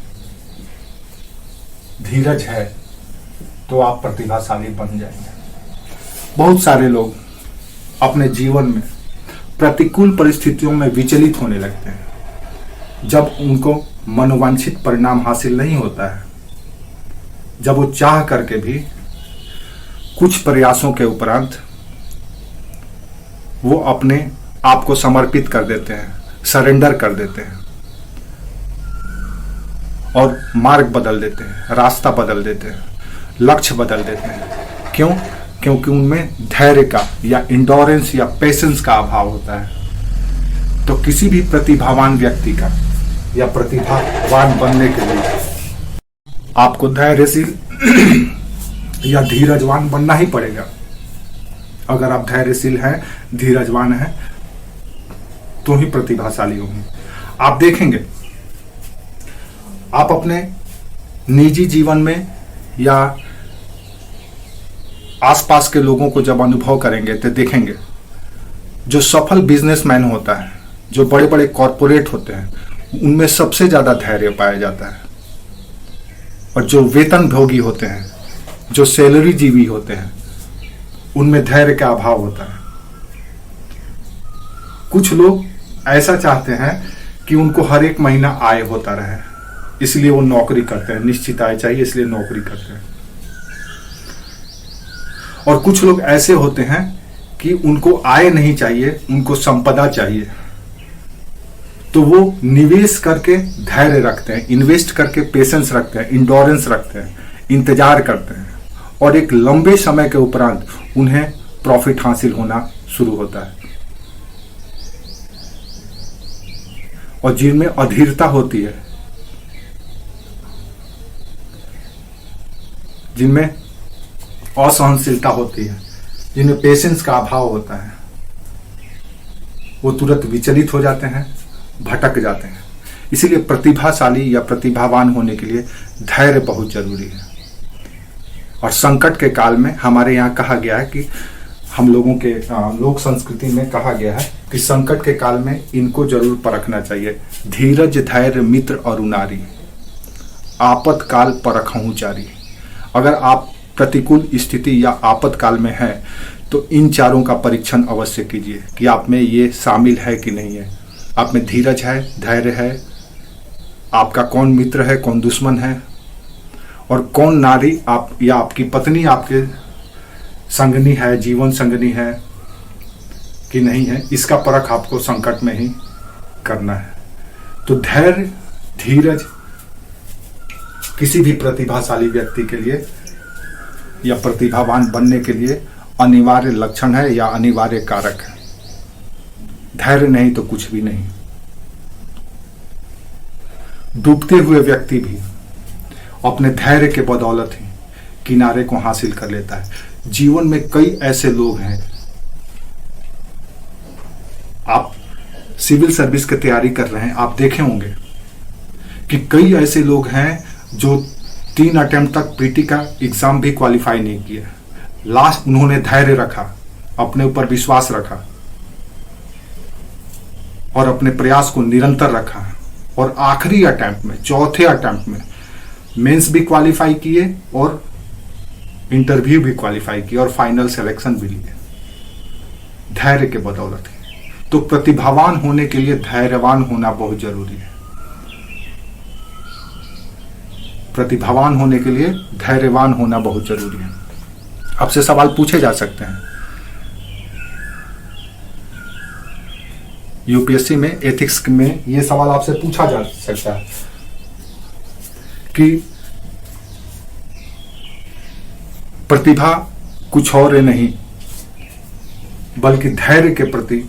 धीरज है, तो आप प्रतिभाशाली बन जाएंगे। बहुत सारे लोग अपने जीवन में प्रतिकूल परिस्थितियों में विचलित होने लगते हैं जब उनको मनोवांछित परिणाम हासिल नहीं होता है, जब वो चाह करके भी कुछ प्रयासों के उपरांत वो अपने आप को समर्पित कर देते हैं, सरेंडर कर देते हैं और मार्ग बदल देते हैं, रास्ता बदल देते हैं, लक्ष्य बदल देते हैं। क्यों? क्योंकि उनमें धैर्य का या इंडोरेंस या पेशेंस का अभाव होता है। तो किसी भी प्रतिभावान व्यक्ति का या प्रतिभावान बनने के लिए आपको धैर्यशील या धीरजवान बनना ही पड़ेगा। अगर आप धैर्यशील हैं, धीरजवान हैं, तो ही प्रतिभाशाली होंगे। आप देखेंगे, आप अपने निजी जीवन में या आसपास के लोगों को जब अनुभव करेंगे तो देखेंगे, जो सफल बिजनेसमैन होता है, जो बड़े बड़े कॉरपोरेट होते हैं, उनमें सबसे ज्यादा धैर्य पाया जाता है। और जो वेतन भोगी होते हैं, जो सैलरी जीवी होते हैं, उनमें धैर्य का अभाव होता है। कुछ लोग ऐसा चाहते हैं कि उनको हर एक महीना आय होता रहे, इसलिए वो नौकरी करते हैं, निश्चित आय चाहिए इसलिए नौकरी करते हैं। और कुछ लोग ऐसे होते हैं कि उनको आय नहीं चाहिए, उनको संपदा चाहिए, तो वो निवेश करके धैर्य रखते हैं, इन्वेस्ट करके पेशेंस रखते हैं, इंडोरेंस रखते हैं, इंतजार करते हैं, और एक लंबे समय के उपरांत उन्हें प्रॉफिट हासिल होना शुरू होता है। और जिनमें अधीरता होती है, जिनमें असहनशीलता होती है, जिनमें पेशेंस का अभाव होता है, वो तुरंत विचलित हो जाते हैं, भटक जाते हैं। इसलिए प्रतिभाशाली या प्रतिभावान होने के लिए धैर्य बहुत जरूरी है। और संकट के काल में हमारे यहाँ कहा गया है कि हम लोगों के लोक संस्कृति में कहा गया है कि संकट के काल में इनको जरूर परखना चाहिए। धीरज धैर्य मित्र और उनारी, आपत काल परखहु जारी। अगर आप प्रतिकूल स्थिति या आपातकाल में हैं तो इन चारों का परीक्षण अवश्य कीजिए कि आप में ये शामिल है कि नहीं है। आप में धीरज है, धैर्य है, आपका कौन मित्र है, कौन दुश्मन है, और कौन नारी आप या आपकी पत्नी आपके संगनी है, जीवन संगनी है कि नहीं है, इसका परख आपको संकट में ही करना है। तो धैर्य, धीरज किसी भी प्रतिभाशाली व्यक्ति के लिए या प्रतिभावान बनने के लिए अनिवार्य लक्षण है या अनिवार्य कारक है। धैर्य नहीं तो कुछ भी नहीं। डूबते हुए व्यक्ति भी अपने धैर्य के बदौलत ही किनारे को हासिल कर लेता है। जीवन में कई ऐसे लोग हैं, आप सिविल सर्विस की तैयारी कर रहे हैं, आप देखे होंगे कि कई ऐसे लोग हैं जो 3 अटेम्प्ट तक पीटी का एग्जाम भी क्वालिफाई नहीं किया। लास्ट उन्होंने धैर्य रखा, अपने ऊपर विश्वास रखा और अपने प्रयास को निरंतर रखा, और आखिरी अटेम्प्ट में, चौथे अटेम्प्ट में मेंस भी क्वालिफाई किए और इंटरव्यू भी क्वालिफाई किए और फाइनल सिलेक्शन भी लिए, धैर्य के बदौलत ही। तो प्रतिभावान होने के लिए धैर्यवान होना बहुत जरूरी है। प्रतिभावान होने के लिए धैर्यवान होना बहुत जरूरी है। आपसे सवाल पूछे जा सकते हैं। यूपीएससी में एथिक्स में यह सवाल आपसे पूछा जा सकता है कि प्रतिभा कुछ और नहीं बल्कि धैर्य के प्रति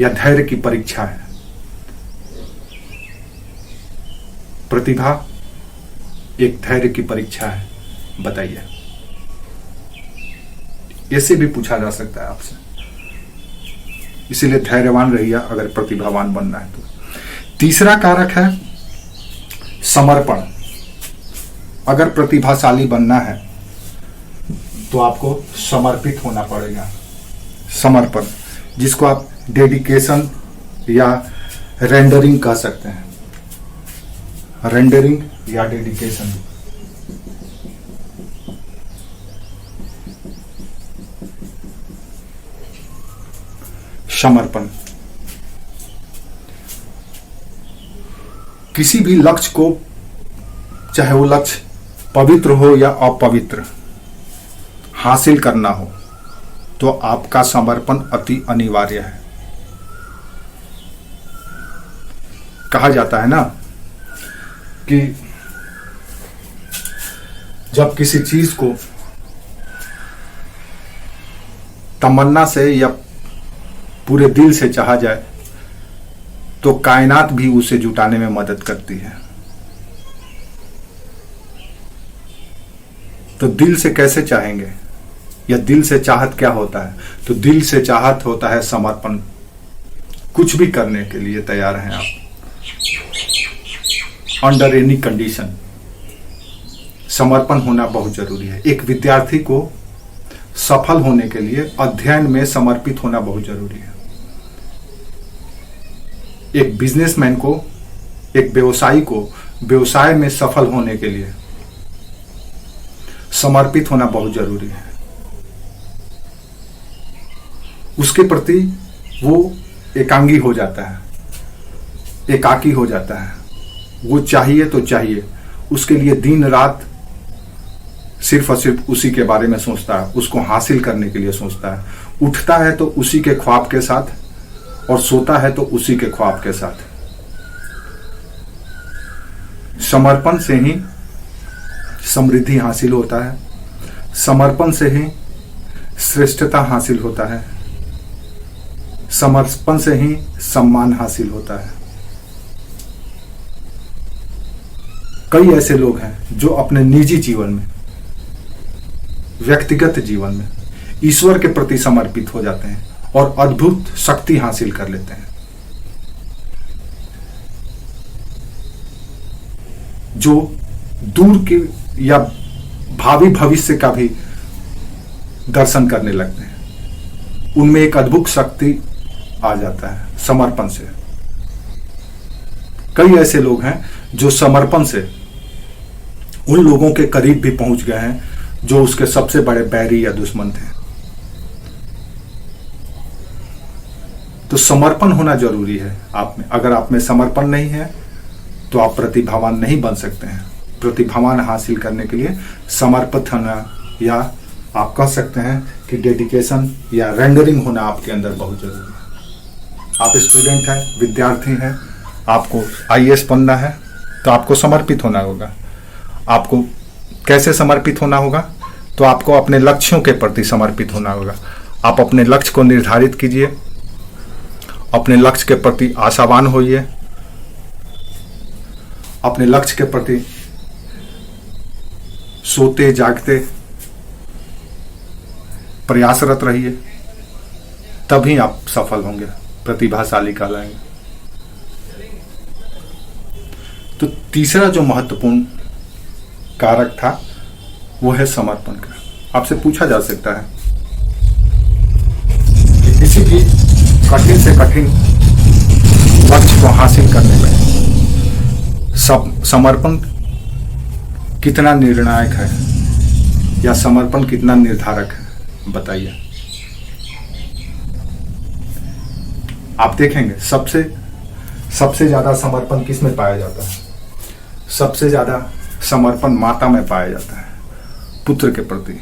या धैर्य की परीक्षा है। प्रतिभा एक धैर्य की परीक्षा है, बताइए। ऐसे भी पूछा जा सकता है आपसे, इसीलिए धैर्यवान रहिए अगर प्रतिभावान बनना है तो। तीसरा कारक है समर्पण। अगर प्रतिभाशाली बनना है तो आपको समर्पित होना पड़ेगा। समर्पण, जिसको आप डेडिकेशन या रेंडरिंग कह सकते हैं। रेंडरिंग या डेडिकेशन। समर्पण, किसी भी लक्ष्य को, चाहे वो लक्ष्य पवित्र हो या अपवित्र, हासिल करना हो तो आपका समर्पण अति अनिवार्य है। कहा जाता है ना कि जब किसी चीज को तमन्ना से या पूरे दिल से चाहा जाए तो कायनात भी उसे जुटाने में मदद करती है। तो दिल से कैसे चाहेंगे, या दिल से चाहत क्या होता है? तो दिल से चाहत होता है समर्पण। कुछ भी करने के लिए तैयार हैं आप, अंडर एनी कंडीशन। समर्पण होना बहुत जरूरी है। एक विद्यार्थी को सफल होने के लिए अध्ययन में समर्पित होना बहुत जरूरी है। एक बिजनेसमैन को, एक व्यवसायी को व्यवसाय में सफल होने के लिए समर्पित होना बहुत जरूरी है। उसके प्रति वो एकांगी हो जाता है, एकाकी हो जाता है। वो चाहिए तो चाहिए, उसके लिए दिन रात सिर्फ और सिर्फ उसी के बारे में सोचता है, उसको हासिल करने के लिए सोचता है। उठता है तो उसी के ख्वाब के साथ और सोता है तो उसी के ख्वाब के साथ। समर्पण से ही समृद्धि हासिल होता है, समर्पण से ही श्रेष्ठता हासिल होता है, समर्पण से ही सम्मान हासिल होता है। कई ऐसे लोग हैं जो अपने निजी जीवन में, व्यक्तिगत जीवन में ईश्वर के प्रति समर्पित हो जाते हैं और अद्भुत शक्ति हासिल कर लेते हैं, जो दूर के या भावी भविष्य का भी दर्शन करने लगते हैं। उनमें एक अद्भुत शक्ति आ जाता है समर्पण से। कई ऐसे लोग हैं जो समर्पण से उन लोगों के करीब भी पहुंच गए हैं जो उसके सबसे बड़े बैरी या दुश्मन थे। तो समर्पण होना जरूरी है आप में। अगर आप में समर्पण नहीं है तो आप प्रतिभावान नहीं बन सकते हैं। प्रतिभावान हासिल करने के लिए समर्पित होना, या आप कह सकते हैं कि डेडिकेशन या रेंडरिंग होना आपके अंदर बहुत जरूरी है। आप स्टूडेंट हैं, विद्यार्थी हैं, आपको आईएएस बनना है तो आपको समर्पित होना होगा। आपको कैसे समर्पित होना होगा? तो आपको अपने लक्ष्यों के प्रति समर्पित होना होगा। आप अपने लक्ष्य को निर्धारित कीजिए, अपने लक्ष्य के प्रति आशावान होइए, अपने लक्ष्य के प्रति सोते जागते प्रयासरत रहिए, तभी आप सफल होंगे, प्रतिभाशाली कहलाएंगे। तो तीसरा जो महत्वपूर्ण कारक था वो है समर्पण का। आपसे पूछा जा सकता है कि किसी भी कठिन से कठिन लक्ष्य को हासिल करने में समर्पण कितना निर्णायक है या समर्पण कितना निर्धारक है, बताइए। आप देखेंगे सबसे ज्यादा समर्पण किस में पाया जाता है? सबसे ज्यादा समर्पण माता में पाया जाता है। पुत्र के प्रति,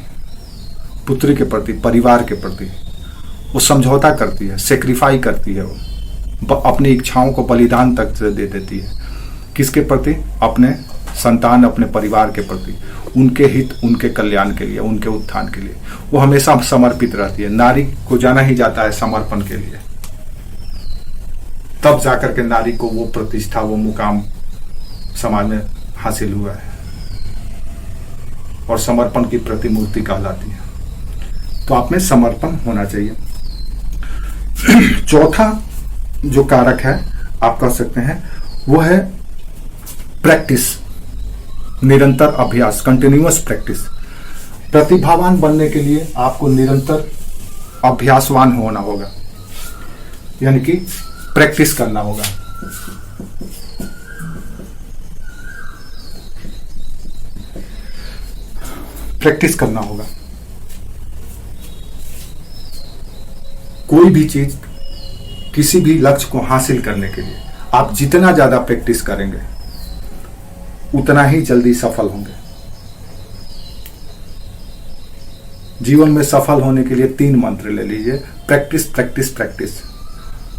पुत्री के प्रति, परिवार के प्रति वो समझौता करती है, सेक्रीफाई करती है, वो अपनी इच्छाओं को बलिदान तक दे देती है। किसके प्रति? अपने संतान, अपने परिवार के प्रति, उनके हित, उनके कल्याण के लिए, उनके उत्थान के लिए वो हमेशा समर्पित रहती है। नारी को जाना ही जाता है समर्पण के लिए, तब जाकर के नारी को वो प्रतिष्ठा, वो मुकाम समाज में हासिल हुआ है और समर्पण की प्रतिमूर्ति कहलाती है। तो आप में समर्पण होना चाहिए। चौथा जो कारक है आप कह सकते हैं वो है प्रैक्टिस, निरंतर अभ्यास, कंटिन्यूअस प्रैक्टिस। प्रतिभावान बनने के लिए आपको निरंतर अभ्यासवान होना होगा, यानी कि प्रैक्टिस करना होगा। प्रैक्टिस करना होगा। कोई भी चीज, किसी भी लक्ष्य को हासिल करने के लिए आप जितना ज्यादा प्रैक्टिस करेंगे उतना ही जल्दी सफल होंगे। जीवन में सफल होने के लिए 3 मंत्र ले लीजिए। Practice, practice, practice.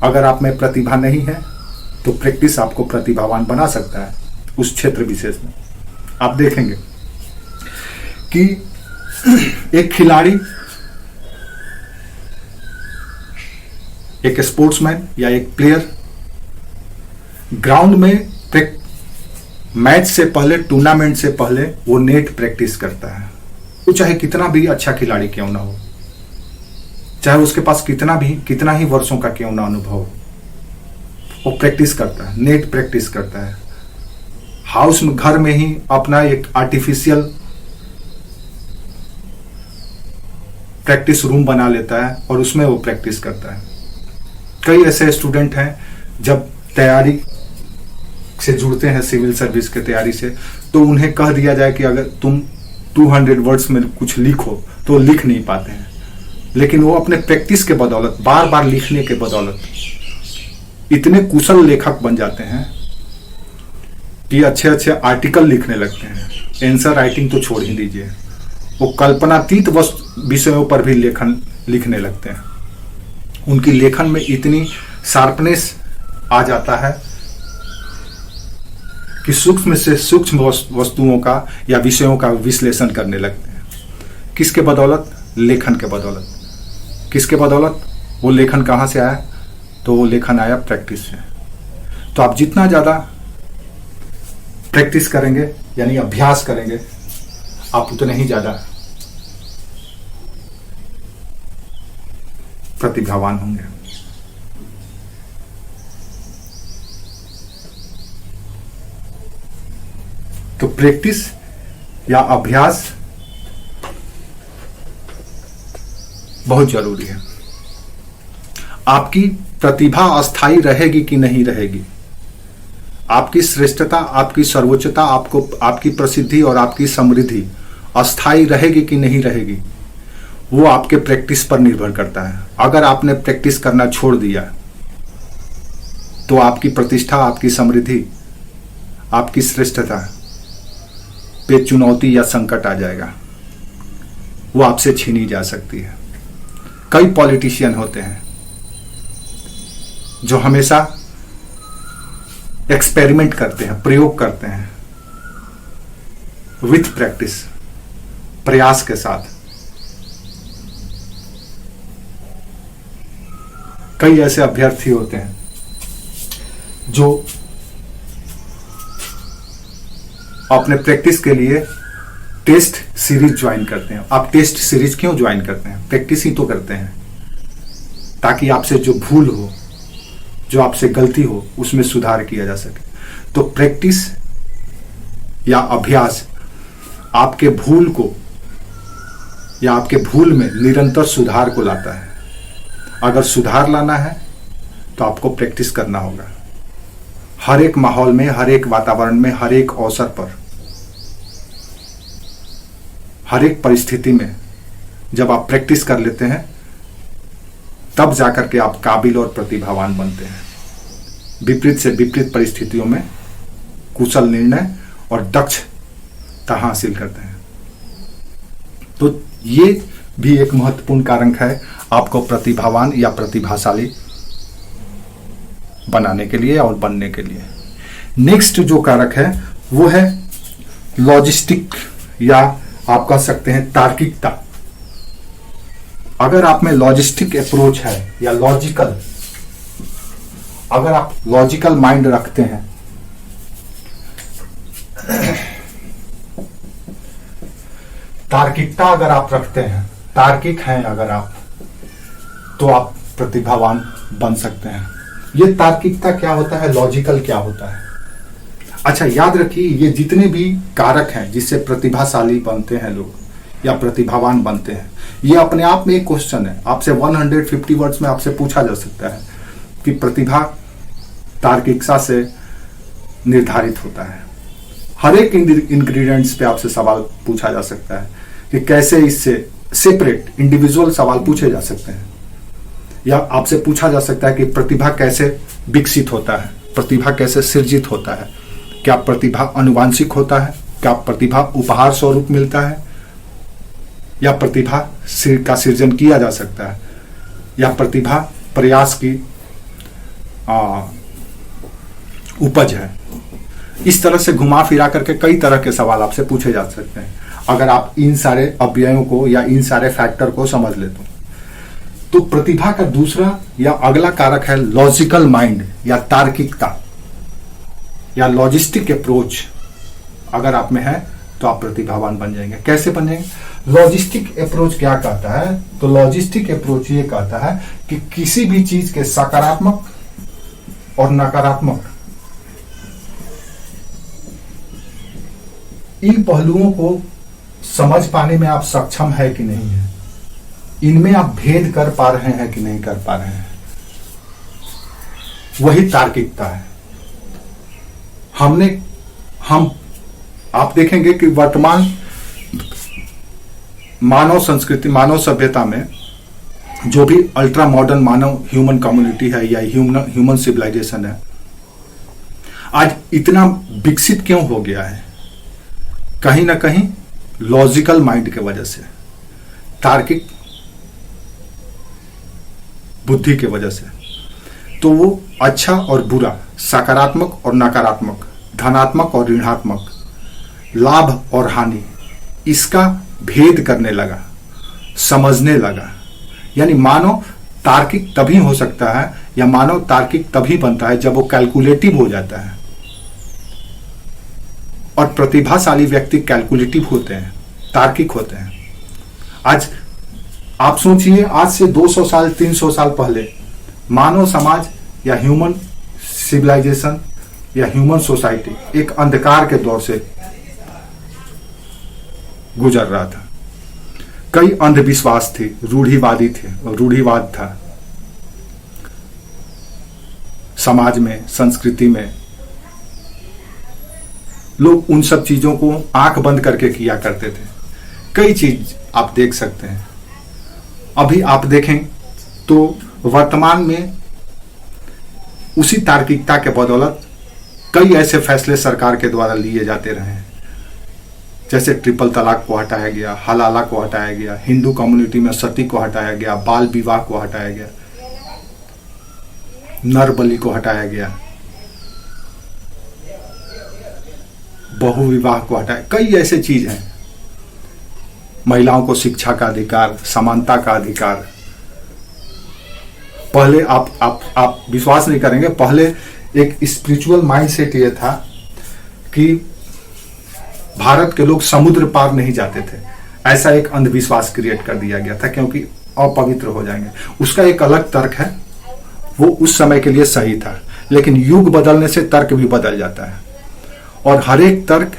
अगर आप में प्रतिभा नहीं है तो प्रैक्टिस आपको प्रतिभावान बना सकता है उस क्षेत्र विशेष में। आप देखेंगे कि एक खिलाड़ी, एक स्पोर्ट्समैन या एक प्लेयर ग्राउंड में मैच से पहले, टूर्नामेंट से पहले वो नेट प्रैक्टिस करता है। तो चाहे कितना भी अच्छा खिलाड़ी क्यों ना हो, चाहे उसके पास कितना ही वर्षों का क्यों ना अनुभव हो, वो प्रैक्टिस करता है, नेट प्रैक्टिस करता है। हाउस में, घर में ही अपना एक आर्टिफिशियल प्रैक्टिस रूम बना लेता है और उसमें वो प्रैक्टिस करता है। कई ऐसे स्टूडेंट हैं जब तैयारी से जुड़ते हैं, सिविल सर्विस की तैयारी से, तो उन्हें कह दिया जाए कि अगर तुम 200 वर्ड्स में कुछ लिखो तो लिख नहीं पाते हैं। लेकिन वो अपने प्रैक्टिस के बदौलत, बार बार लिखने के बदौलत इतने कुशल लेखक बन जाते हैं कि अच्छे अच्छे आर्टिकल लिखने लगते हैं। आंसर राइटिंग तो छोड़ ही दीजिए, वो कल्पनातीत विषयों पर भी लेखन लिखने लगते हैं। उनकी लेखन में इतनी शार्पनेस आ जाता है कि सूक्ष्म से सूक्ष्म वस्तुओं का या विषयों का विश्लेषण करने लगते हैं। किसके बदौलत? लेखन के बदौलत। किसके बदौलत? वो लेखन कहाँ से आया? तो वो लेखन आया प्रैक्टिस से। तो आप जितना ज्यादा प्रैक्टिस करेंगे, यानी अभ्यास करेंगे, आप उतने ही ज्यादा प्रतिभावान होंगे। तो प्रैक्टिस या अभ्यास बहुत जरूरी है। आपकी प्रतिभा अस्थायी रहेगी कि नहीं रहेगी, आपकी श्रेष्ठता, आपकी सर्वोच्चता, आपको आपकी प्रसिद्धि और आपकी समृद्धि अस्थायी रहेगी कि नहीं रहेगी, वो आपके प्रैक्टिस पर निर्भर करता है। अगर आपने प्रैक्टिस करना छोड़ दिया तो आपकी प्रतिष्ठा, आपकी समृद्धि, आपकी श्रेष्ठता पे चुनौती या संकट आ जाएगा, वो आपसे छीनी जा सकती है। कई पॉलिटिशियन होते हैं जो हमेशा एक्सपेरिमेंट करते हैं, प्रयोग करते हैं विथ प्रैक्टिस, प्रयास के साथ। कई ऐसे अभ्यर्थी होते हैं जो अपने प्रैक्टिस के लिए टेस्ट सीरीज ज्वाइन करते हैं। आप टेस्ट सीरीज क्यों ज्वाइन करते हैं? प्रैक्टिस ही तो करते हैं, ताकि आपसे जो भूल हो, जो आपसे गलती हो, उसमें सुधार किया जा सके। तो प्रैक्टिस या अभ्यास आपके भूल को या आपके भूल में निरंतर सुधार को लाता है। अगर सुधार लाना है तो आपको प्रैक्टिस करना होगा। हर एक माहौल में, हर एक वातावरण में, हर एक अवसर पर, हर एक परिस्थिति में जब आप प्रैक्टिस कर लेते हैं तब जाकर के आप काबिल और प्रतिभावान बनते हैं। विपरीत से विपरीत परिस्थितियों में कुशल निर्णय और दक्षता हासिल करते हैं। तो ये भी एक महत्वपूर्ण कारक है आपको प्रतिभावान या प्रतिभाशाली बनाने के लिए और बनने के लिए। नेक्स्ट जो कारक है वो है लॉजिस्टिक, या आप कह सकते हैं तार्किकता। अगर आप में लॉजिस्टिक अप्रोच है या लॉजिकल, अगर आप लॉजिकल माइंड रखते हैं, तार्किकता अगर आप रखते हैं, तार्किक हैं अगर आप, तो आप प्रतिभावान बन सकते हैं। ये तार्किकता क्या होता है, लॉजिकल क्या होता है? अच्छा, याद रखिए, ये जितने भी कारक हैं जिससे प्रतिभाशाली बनते हैं लोग या प्रतिभावान बनते हैं, ये अपने आप में एक क्वेश्चन है। आपसे 150 वर्ड्स में आपसे पूछा जा सकता है कि प्रतिभा तार्किकता से निर्धारित होता है। हर एक इंग्रेडिएंट्स पे आपसे सवाल पूछा जा सकता है कि कैसे इससे सेपरेट इंडिविजुअल सवाल पूछे जा सकते हैं, या आपसे पूछा जा सकता है कि प्रतिभा कैसे विकसित होता है, प्रतिभा कैसे सृजित होता है, क्या प्रतिभा अनुवांशिक होता है, क्या प्रतिभा उपहार स्वरूप मिलता है, या प्रतिभा का सृजन किया जा सकता है, या प्रतिभा प्रयास की उपज है। इस तरह से घुमा फिरा करके कई तरह के सवाल आपसे पूछे जा सकते हैं अगर आप इन सारे अवयवों को या इन सारे फैक्टर को समझ लेते हो। तो प्रतिभा का दूसरा या अगला कारक है लॉजिकल माइंड या तार्किकता या लॉजिस्टिक अप्रोच। अगर आप में है तो आप प्रतिभावान बन जाएंगे। कैसे बन जाएंगे? लॉजिस्टिक अप्रोच क्या कहता है? तो लॉजिस्टिक अप्रोच ये कहता है कि किसी भी चीज के सकारात्मक और नकारात्मक इन पहलुओं को समझ पाने में आप सक्षम है कि नहीं है, इनमें आप भेद कर पा रहे हैं कि नहीं कर पा रहे हैं, वही तार्किकता है। आप देखेंगे कि वर्तमान मानव संस्कृति, मानव सभ्यता में जो भी अल्ट्रा मॉडर्न मानव ह्यूमन कम्युनिटी है या ह्यूमन सिविलाइजेशन है, आज इतना विकसित क्यों हो गया है? कहीं ना कहीं लॉजिकल माइंड के वजह से, तार्किक बुद्धि के वजह से। तो वो अच्छा और बुरा, सकारात्मक और नकारात्मक, धनात्मक और ऋणात्मक, लाभ और हानि, इसका भेद करने लगा, समझने लगा। यानी मानव तार्किक तभी हो सकता है या मानव तार्किक तभी बनता है जब वो कैलकुलेटिव हो जाता है। और प्रतिभाशाली व्यक्ति कैलकुलेटिव होते हैं, तार्किक होते हैं। आज आप सोचिए, आज से 200 साल 300 साल पहले मानव समाज या ह्यूमन सिविलाइजेशन या ह्यूमन सोसाइटी एक अंधकार के दौर से गुजर रहा था। कई अंधविश्वास थे, रूढ़िवादी थे, रूढ़िवाद था समाज में, संस्कृति में, लोग उन सब चीजों को आंख बंद करके किया करते थे। कई चीज आप देख सकते हैं। अभी आप देखें तो वर्तमान में उसी तार्किकता के बदौलत कई ऐसे फैसले सरकार के द्वारा लिए जाते रहे हैं, जैसे ट्रिपल तलाक को हटाया गया, हलाला को हटाया गया, हिंदू कम्युनिटी में सती को हटाया गया, बाल विवाह को हटाया गया, नर बलि को हटाया गया, बहु विवाह को हटाया। कई ऐसे चीज हैं। महिलाओं को शिक्षा का अधिकार, समानता का अधिकार। पहले आप विश्वास नहीं करेंगे, पहले एक स्पिरिचुअल माइंडसेट ये था कि भारत के लोग समुद्र पार नहीं जाते थे। ऐसा एक अंधविश्वास क्रिएट कर दिया गया था, क्योंकि अपवित्र हो जाएंगे। उसका एक अलग तर्क है, वो उस समय के लिए सही था, लेकिन युग बदलने से तर्क भी बदल जाता है। और हर एक तर्क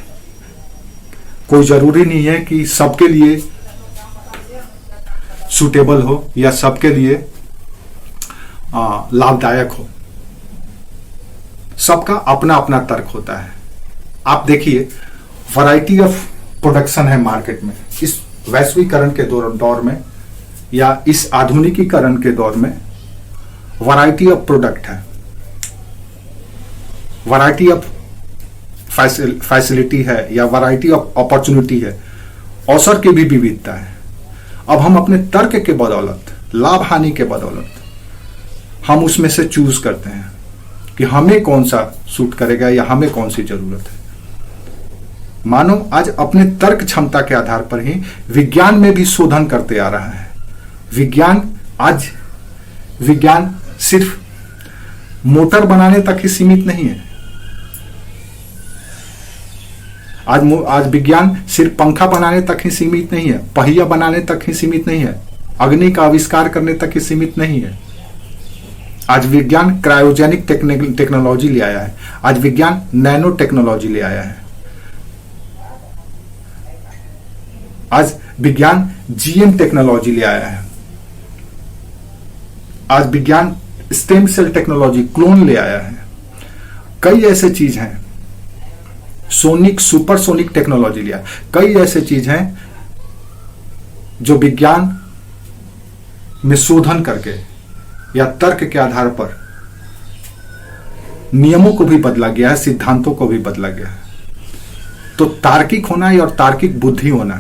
कोई जरूरी नहीं है कि सबके लिए सूटेबल हो या सबके लिए लाभदायक हो। सबका अपना अपना तर्क होता है। आप देखिए, वैरायटी ऑफ प्रोडक्शन है मार्केट में। इस वैश्वीकरण के दौर में या इस आधुनिकीकरण के दौर में वैरायटी ऑफ प्रोडक्ट है, वैरायटी ऑफ फैसिलिटी है, या वैरायटी ऑफ अपॉर्चुनिटी है। अवसर की भी विविधता है। अब हम अपने तर्क के बदौलत, लाभ हानि के बदौलत, हम उसमें से चूज करते हैं कि हमें कौन सा सूट करेगा या हमें कौन सी जरूरत है। मानव आज अपने तर्क क्षमता के आधार पर ही विज्ञान में भी शोधन करते आ रहा है। विज्ञान सिर्फ मोटर बनाने तक ही सीमित नहीं है। आज विज्ञान सिर्फ पंखा बनाने तक ही सीमित नहीं है, पहिया बनाने तक ही सीमित नहीं है, अग्नि का आविष्कार करने तक ही सीमित नहीं है। आज विज्ञान क्रायोजेनिक टेक्नोलॉजी ले आया है। आज विज्ञान नैनो टेक्नोलॉजी ले आया है। आज विज्ञान जीएम टेक्नोलॉजी ले आया है। आज विज्ञान स्टेम सेल टेक्नोलॉजी, क्लोन ले आया है। कई ऐसे चीज हैं, सुपरसोनिक टेक्नोलॉजी लिया। कई ऐसे चीज हैं जो विज्ञान में शोधन करके या तर्क के आधार पर नियमों को भी बदला गया है, सिद्धांतों को भी बदला गया है। तो तार्किक होना और तार्किक बुद्धि होना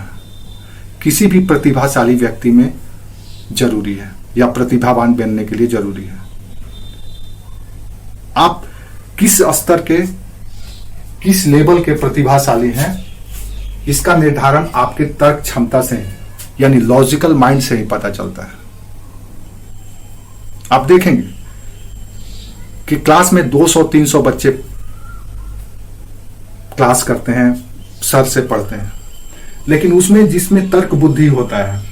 किसी भी प्रतिभाशाली व्यक्ति में जरूरी है, या प्रतिभावान बनने के लिए जरूरी है। आप किस स्तर के, किस लेवल के प्रतिभाशाली हैं, इसका निर्धारण आपके तर्क क्षमता से, यानी लॉजिकल माइंड से ही पता चलता है। आप देखेंगे कि क्लास में 200-300 बच्चे क्लास करते हैं, सर से पढ़ते हैं, लेकिन उसमें जिसमें तर्क बुद्धि होता है,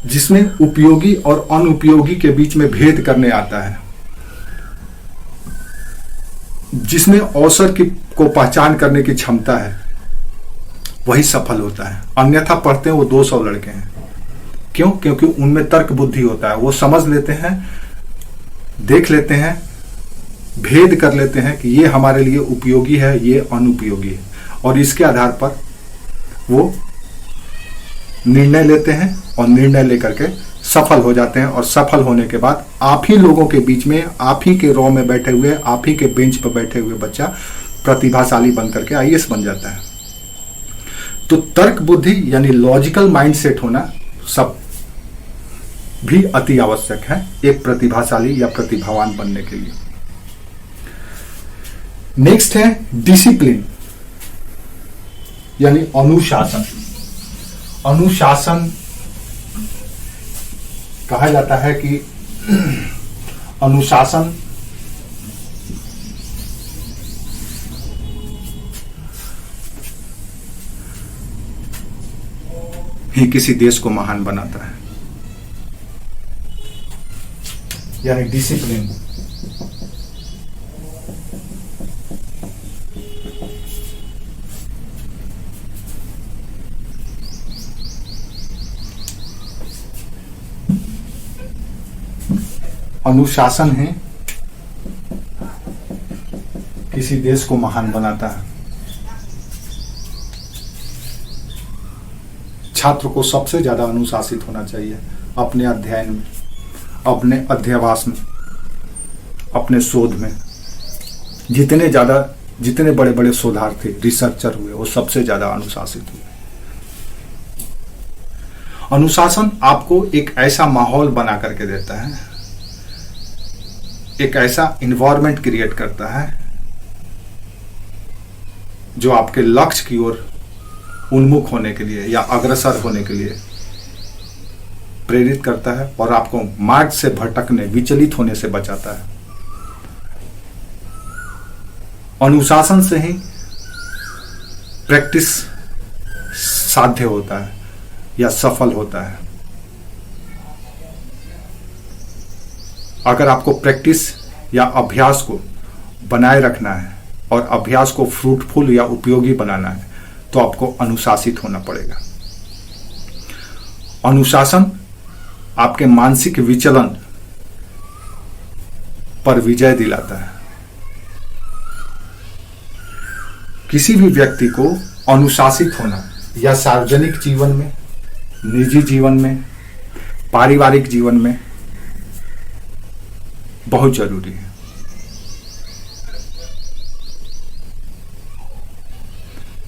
जिसमें उपयोगी और अनुपयोगी के बीच में भेद करने आता है, जिसमें अवसर को पहचान करने की क्षमता है, वही सफल होता है। अन्यथा पढ़ते हैं वो 200 लड़के हैं। क्यों? क्योंकि उनमें तर्क बुद्धि होता है। वो समझ लेते हैं, देख लेते हैं, भेद कर लेते हैं कि ये हमारे लिए उपयोगी है, ये अनुपयोगी है, और इसके आधार पर वो निर्णय लेते हैं और निर्णय लेकर के सफल हो जाते हैं। और सफल होने के बाद आप ही लोगों के बीच में, आप ही के रो में बैठे हुए, आप ही के बेंच पर बैठे हुए बच्चा प्रतिभाशाली बनकर के आईएएस बन जाता है। तो तर्क बुद्धि यानी लॉजिकल माइंडसेट होना सब भी अति आवश्यक है एक प्रतिभाशाली या प्रतिभावान बनने के लिए। नेक्स्ट है डिसिप्लिन, यानी अनुशासन। अनुशासन कहा जाता है कि अनुशासन ही किसी देश को महान बनाता है, यानी डिसिप्लिन। अनुशासन है किसी देश को महान बनाता है। छात्र को सबसे ज्यादा अनुशासित होना चाहिए अपने अध्ययन में, अपने अध्यावास में, अपने शोध में। जितने बड़े बड़े शोधार्थी रिसर्चर हुए वो सबसे ज्यादा अनुशासित हुए। अनुशासन आपको एक ऐसा माहौल बना करके देता है, एक ऐसा इन्वायरमेंट क्रिएट करता है जो आपके लक्ष्य की ओर उन्मुख होने के लिए या अग्रसर होने के लिए प्रेरित करता है और आपको मार्ग से भटकने, विचलित होने से बचाता है। अनुशासन से ही प्रैक्टिस साध्य होता है या सफल होता है। अगर आपको प्रैक्टिस या अभ्यास को बनाए रखना है और अभ्यास को फ्रूटफुल या उपयोगी बनाना है तो आपको अनुशासित होना पड़ेगा। अनुशासन आपके मानसिक विचलन पर विजय दिलाता है। किसी भी व्यक्ति को अनुशासित होना या सार्वजनिक जीवन में, निजी जीवन में, पारिवारिक जीवन में बहुत जरूरी है।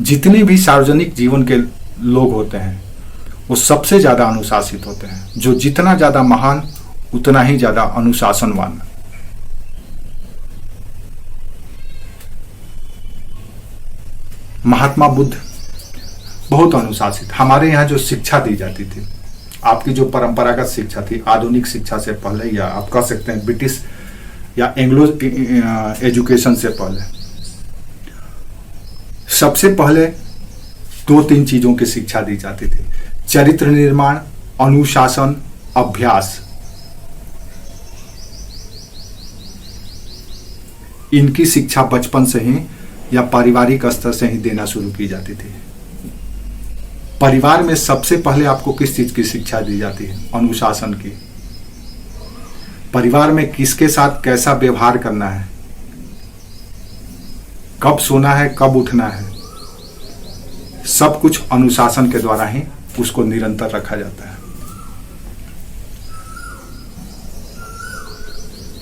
जितने भी सार्वजनिक जीवन के लोग होते हैं वो सबसे ज्यादा अनुशासित होते हैं। जो जितना ज्यादा महान उतना ही ज्यादा अनुशासनवान। महात्मा बुद्ध बहुत अनुशासित। हमारे यहाँ जो शिक्षा दी जाती थी, आपकी जो परंपरागत शिक्षा थी, आधुनिक शिक्षा से पहले, या आप कह सकते हैं ब्रिटिश या एंग्लो एजुकेशन से पहले, सबसे पहले 2-3 चीजों की शिक्षा दी जाती थी: चरित्र निर्माण, अनुशासन, अभ्यास। इनकी शिक्षा बचपन से ही या पारिवारिक स्तर से ही देना शुरू की जाती थी। परिवार में सबसे पहले आपको किस चीज की शिक्षा दी जाती है? अनुशासन की। परिवार में किसके साथ कैसा व्यवहार करना है, कब सोना है, कब उठना है, सब कुछ अनुशासन के द्वारा ही उसको निरंतर रखा जाता है।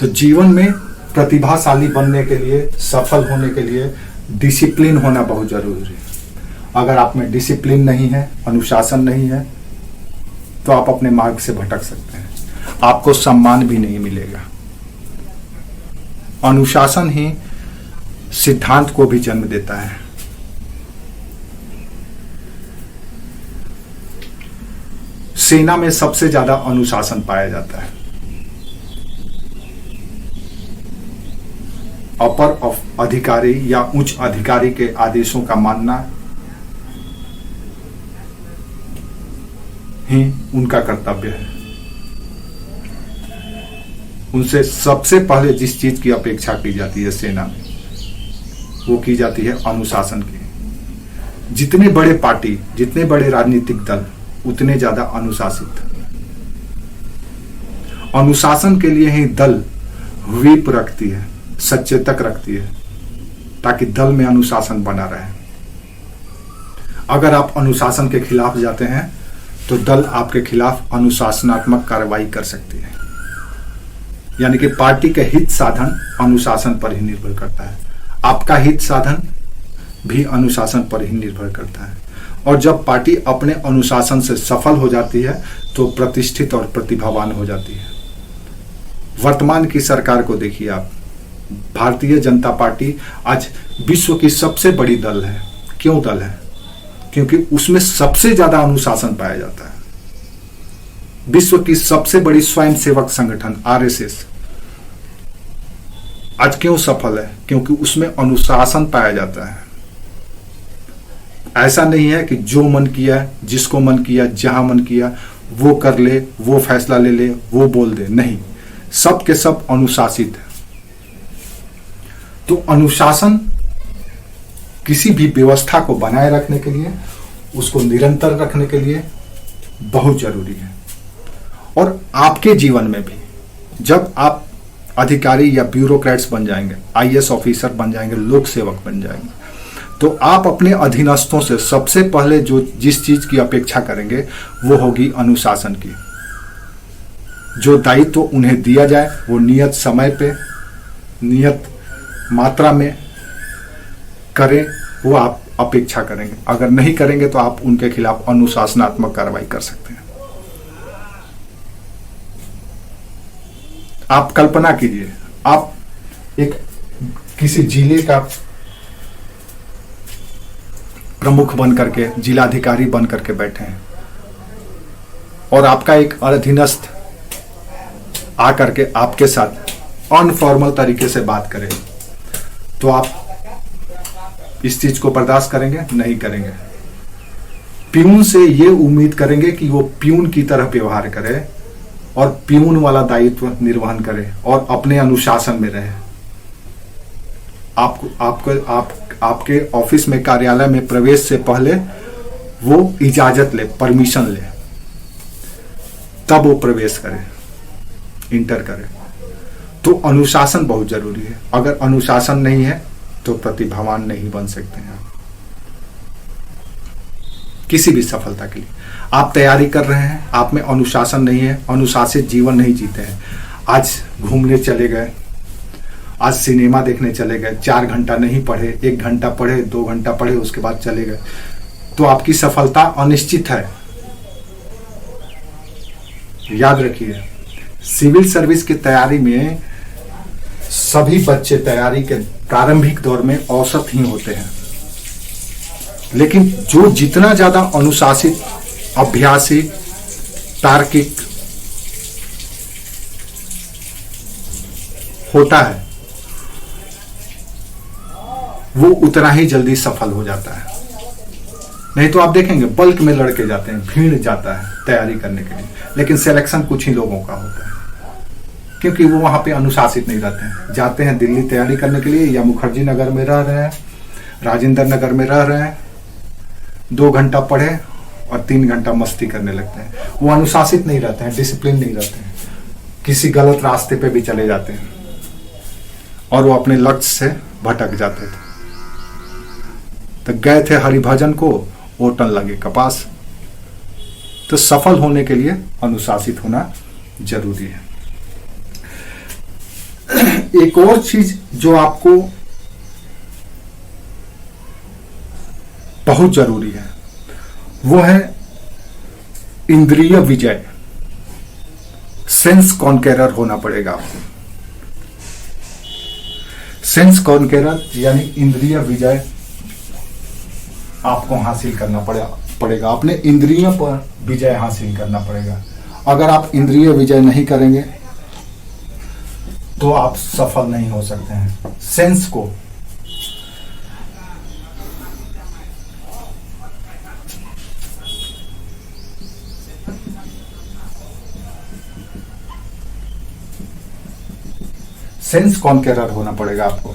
तो जीवन में प्रतिभाशाली बनने के लिए, सफल होने के लिए डिसिप्लिन होना बहुत जरूरी है। अगर आप में डिसिप्लिन नहीं है, अनुशासन नहीं है, तो आप अपने मार्ग से भटक सकते हैं, आपको सम्मान भी नहीं मिलेगा। अनुशासन ही सिद्धांत को भी जन्म देता है। सेना में सबसे ज्यादा अनुशासन पाया जाता है। अपर अधिकारी या उच्च अधिकारी के आदेशों का मानना ही उनका कर्तव्य है। उनसे सबसे पहले जिस चीज की अपेक्षा की जाती है सेना में, वो की जाती है अनुशासन की। जितने बड़े पार्टी, जितने बड़े राजनीतिक दल, उतने ज्यादा अनुशासित। अनुशासन के लिए ही दल व्हीप रखती है, सचेतक रखती है, ताकि दल में अनुशासन बना रहे। अगर आप अनुशासन के खिलाफ जाते हैं तो दल आपके खिलाफ अनुशासनात्मक कार्रवाई कर सकती है। यानी कि पार्टी के हित साधन अनुशासन पर ही निर्भर करता है। आपका हित साधन भी अनुशासन पर ही निर्भर करता है। और जब पार्टी अपने अनुशासन से सफल हो जाती है तो प्रतिष्ठित और प्रतिभावान हो जाती है। वर्तमान की सरकार को देखिए आप, भारतीय जनता पार्टी आज विश्व की सबसे बड़ी दल है। क्यों दल है? क्योंकि उसमें सबसे ज्यादा अनुशासन पाया जाता है। विश्व की सबसे बड़ी स्वयंसेवक संगठन आरएसएस आज क्यों सफल है? क्योंकि उसमें अनुशासन पाया जाता है। ऐसा नहीं है कि जो मन किया, जिसको मन किया, जहां मन किया वो कर ले, वो फैसला ले ले, वो बोल दे। नहीं, सब के सब अनुशासित है। तो अनुशासन किसी भी व्यवस्था को बनाए रखने के लिए, उसको निरंतर रखने के लिए बहुत जरूरी है। और आपके जीवन में भी जब आप अधिकारी या ब्यूरोक्रेट्स बन जाएंगे, आईएएस ऑफिसर बन जाएंगे, लोक सेवक बन जाएंगे। तो आप अपने अधीनस्थों से सबसे पहले जो जिस चीज की अपेक्षा करेंगे वो होगी अनुशासन की। जो दायित्व तो उन्हें दिया जाए वो नियत समय पे, नियत मात्रा में करें, वो आप अपेक्षा करेंगे। अगर नहीं करेंगे तो आप उनके खिलाफ अनुशासनात्मक कार्रवाई कर सकते हैं। आप कल्पना कीजिए, आप एक किसी जिले का प्रमुख बन करके, जिलाधिकारी बन करके बैठे हैं और आपका एक अधीनस्थ आकर के आपके साथ अनफॉर्मल तरीके से बात करे, तो आप इस चीज को बर्दाश्त करेंगे? नहीं करेंगे। प्यून से ये उम्मीद करेंगे कि वो प्यून की तरह व्यवहार करे और प्यून वाला दायित्व निर्वहन करे और अपने अनुशासन में रहे। आपके ऑफिस में, कार्यालय में प्रवेश से पहले वो इजाजत ले, परमिशन ले, तब वो प्रवेश करे, इंटर करे। तो अनुशासन बहुत जरूरी है। अगर अनुशासन नहीं है तो प्रतिभावान नहीं बन सकते हैं आप किसी भी सफलता के लिए। आप तैयारी कर रहे हैं, आप में अनुशासन नहीं है, अनुशासित जीवन नहीं जीते हैं। आज घूमने चले गए, आज सिनेमा देखने चले गए, 4 घंटा नहीं पढ़े, 1 घंटा पढ़े, 2 घंटा पढ़े, उसके बाद चले गए, तो आपकी सफलता अनिश्चित है। याद रखिए, सिविल सर्विस की तैयारी में सभी बच्चे तैयारी के प्रारंभिक दौर में औसत ही होते हैं, लेकिन जो जितना ज्यादा अनुशासित, अभ्यासी, तार्किक होता है वो उतना ही जल्दी सफल हो जाता है। नहीं तो आप देखेंगे बल्क में लड़के जाते हैं, भीड़ जाता है तैयारी करने के लिए, लेकिन सिलेक्शन कुछ ही लोगों का होता है क्योंकि वो वहां पे अनुशासित नहीं रहते हैं। जाते हैं दिल्ली तैयारी करने के लिए, या मुखर्जी नगर में रह रहे हैं, राजेंद्र नगर में रह रहे हैं, 2 घंटा पढ़े और 3 घंटा मस्ती करने लगते हैं। वो अनुशासित नहीं रहते हैं, डिसिप्लिन नहीं रहते हैं, किसी गलत रास्ते पे भी चले जाते हैं और वो अपने लक्ष्य से भटक जाते थे। तो गए थे हरिभजन को, ओटन लगे कपास। तो सफल होने के लिए अनुशासित होना जरूरी है। एक और चीज जो आपको बहुत जरूरी है वो है इंद्रिय विजय। सेंस कॉन्केरर होना पड़ेगा आपको। सेंस कॉन्केरर यानी इंद्रिय विजय आपको हासिल करना पड़ेगा। अपने इंद्रियों पर विजय हासिल करना पड़ेगा। अगर आप इंद्रिय विजय नहीं करेंगे तो आप सफल नहीं हो सकते हैं। सेंस को सेंस कॉन्केरर होना पड़ेगा आपको।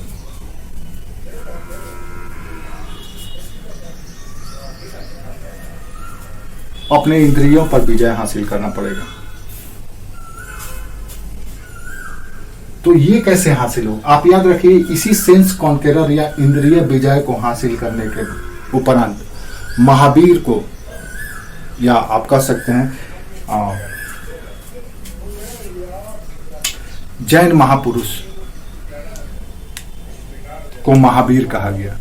अपने इंद्रियों पर विजय हासिल करना पड़ेगा। तो ये कैसे हासिल हो? आप याद रखिए, इसी सेंस कॉन्केरर या इंद्रिय विजय को हासिल करने के उपरांत महावीर को, या आप कह सकते हैं जैन महापुरुष को महावीर कहा गया,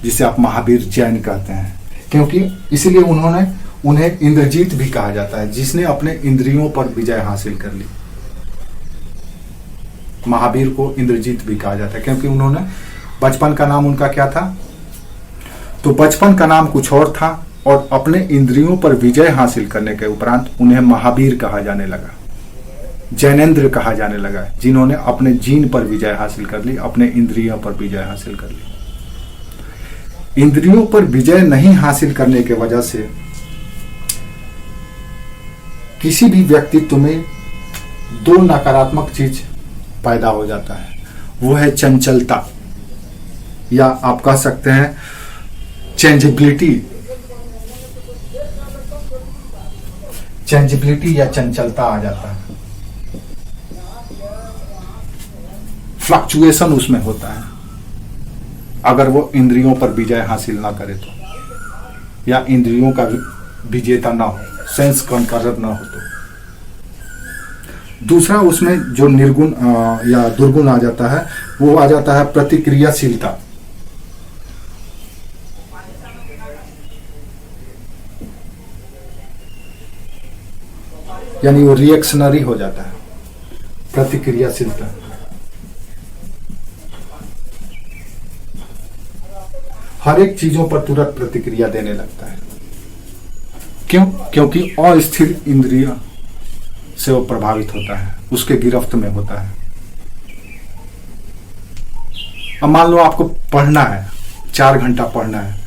जिसे आप महावीर जैन कहते हैं, क्योंकि इसलिए उन्हें इंद्रजीत भी कहा जाता है, जिसने अपने इंद्रियों पर विजय हासिल कर ली। महावीर को इंद्रजीत भी कहा जाता है क्योंकि उन्होंने, बचपन का नाम उनका क्या था? तो बचपन का नाम कुछ और था और अपने इंद्रियों पर विजय हासिल करने के उपरांत उन्हें महावीर कहा जाने लगा, जैनेन्द्र कहा जाने लगा, जिन्होंने अपने जीन पर विजय हासिल कर ली, अपने इंद्रियों पर विजय हासिल कर ली। इंद्रियों पर विजय नहीं हासिल करने के वजह से किसी भी व्यक्तित्व में 2 नकारात्मक चीज पैदा हो जाता है। वो है चंचलता, या आप कह सकते हैं चेंजेबिलिटी या चंचलता आ जाता है। फ्लक्चुएशन उसमें होता है अगर वो इंद्रियों पर विजय हासिल ना करे तो, या इंद्रियों का विजेता ना हो, सेंस कॉन्करर ना हो तो। दूसरा उसमें जो निर्गुण या दुर्गुण आ जाता है, वो आ जाता है प्रतिक्रियाशीलता। यानी वो रिएक्शनरी हो जाता है, प्रतिक्रियाशीलता। हर एक चीजों पर तुरंत प्रतिक्रिया देने लगता है। क्यों? क्योंकि अस्थिर इंद्रिय से वो प्रभावित होता है, उसके गिरफ्त में होता है। अब मान लो आपको पढ़ना है, 4 घंटा पढ़ना है,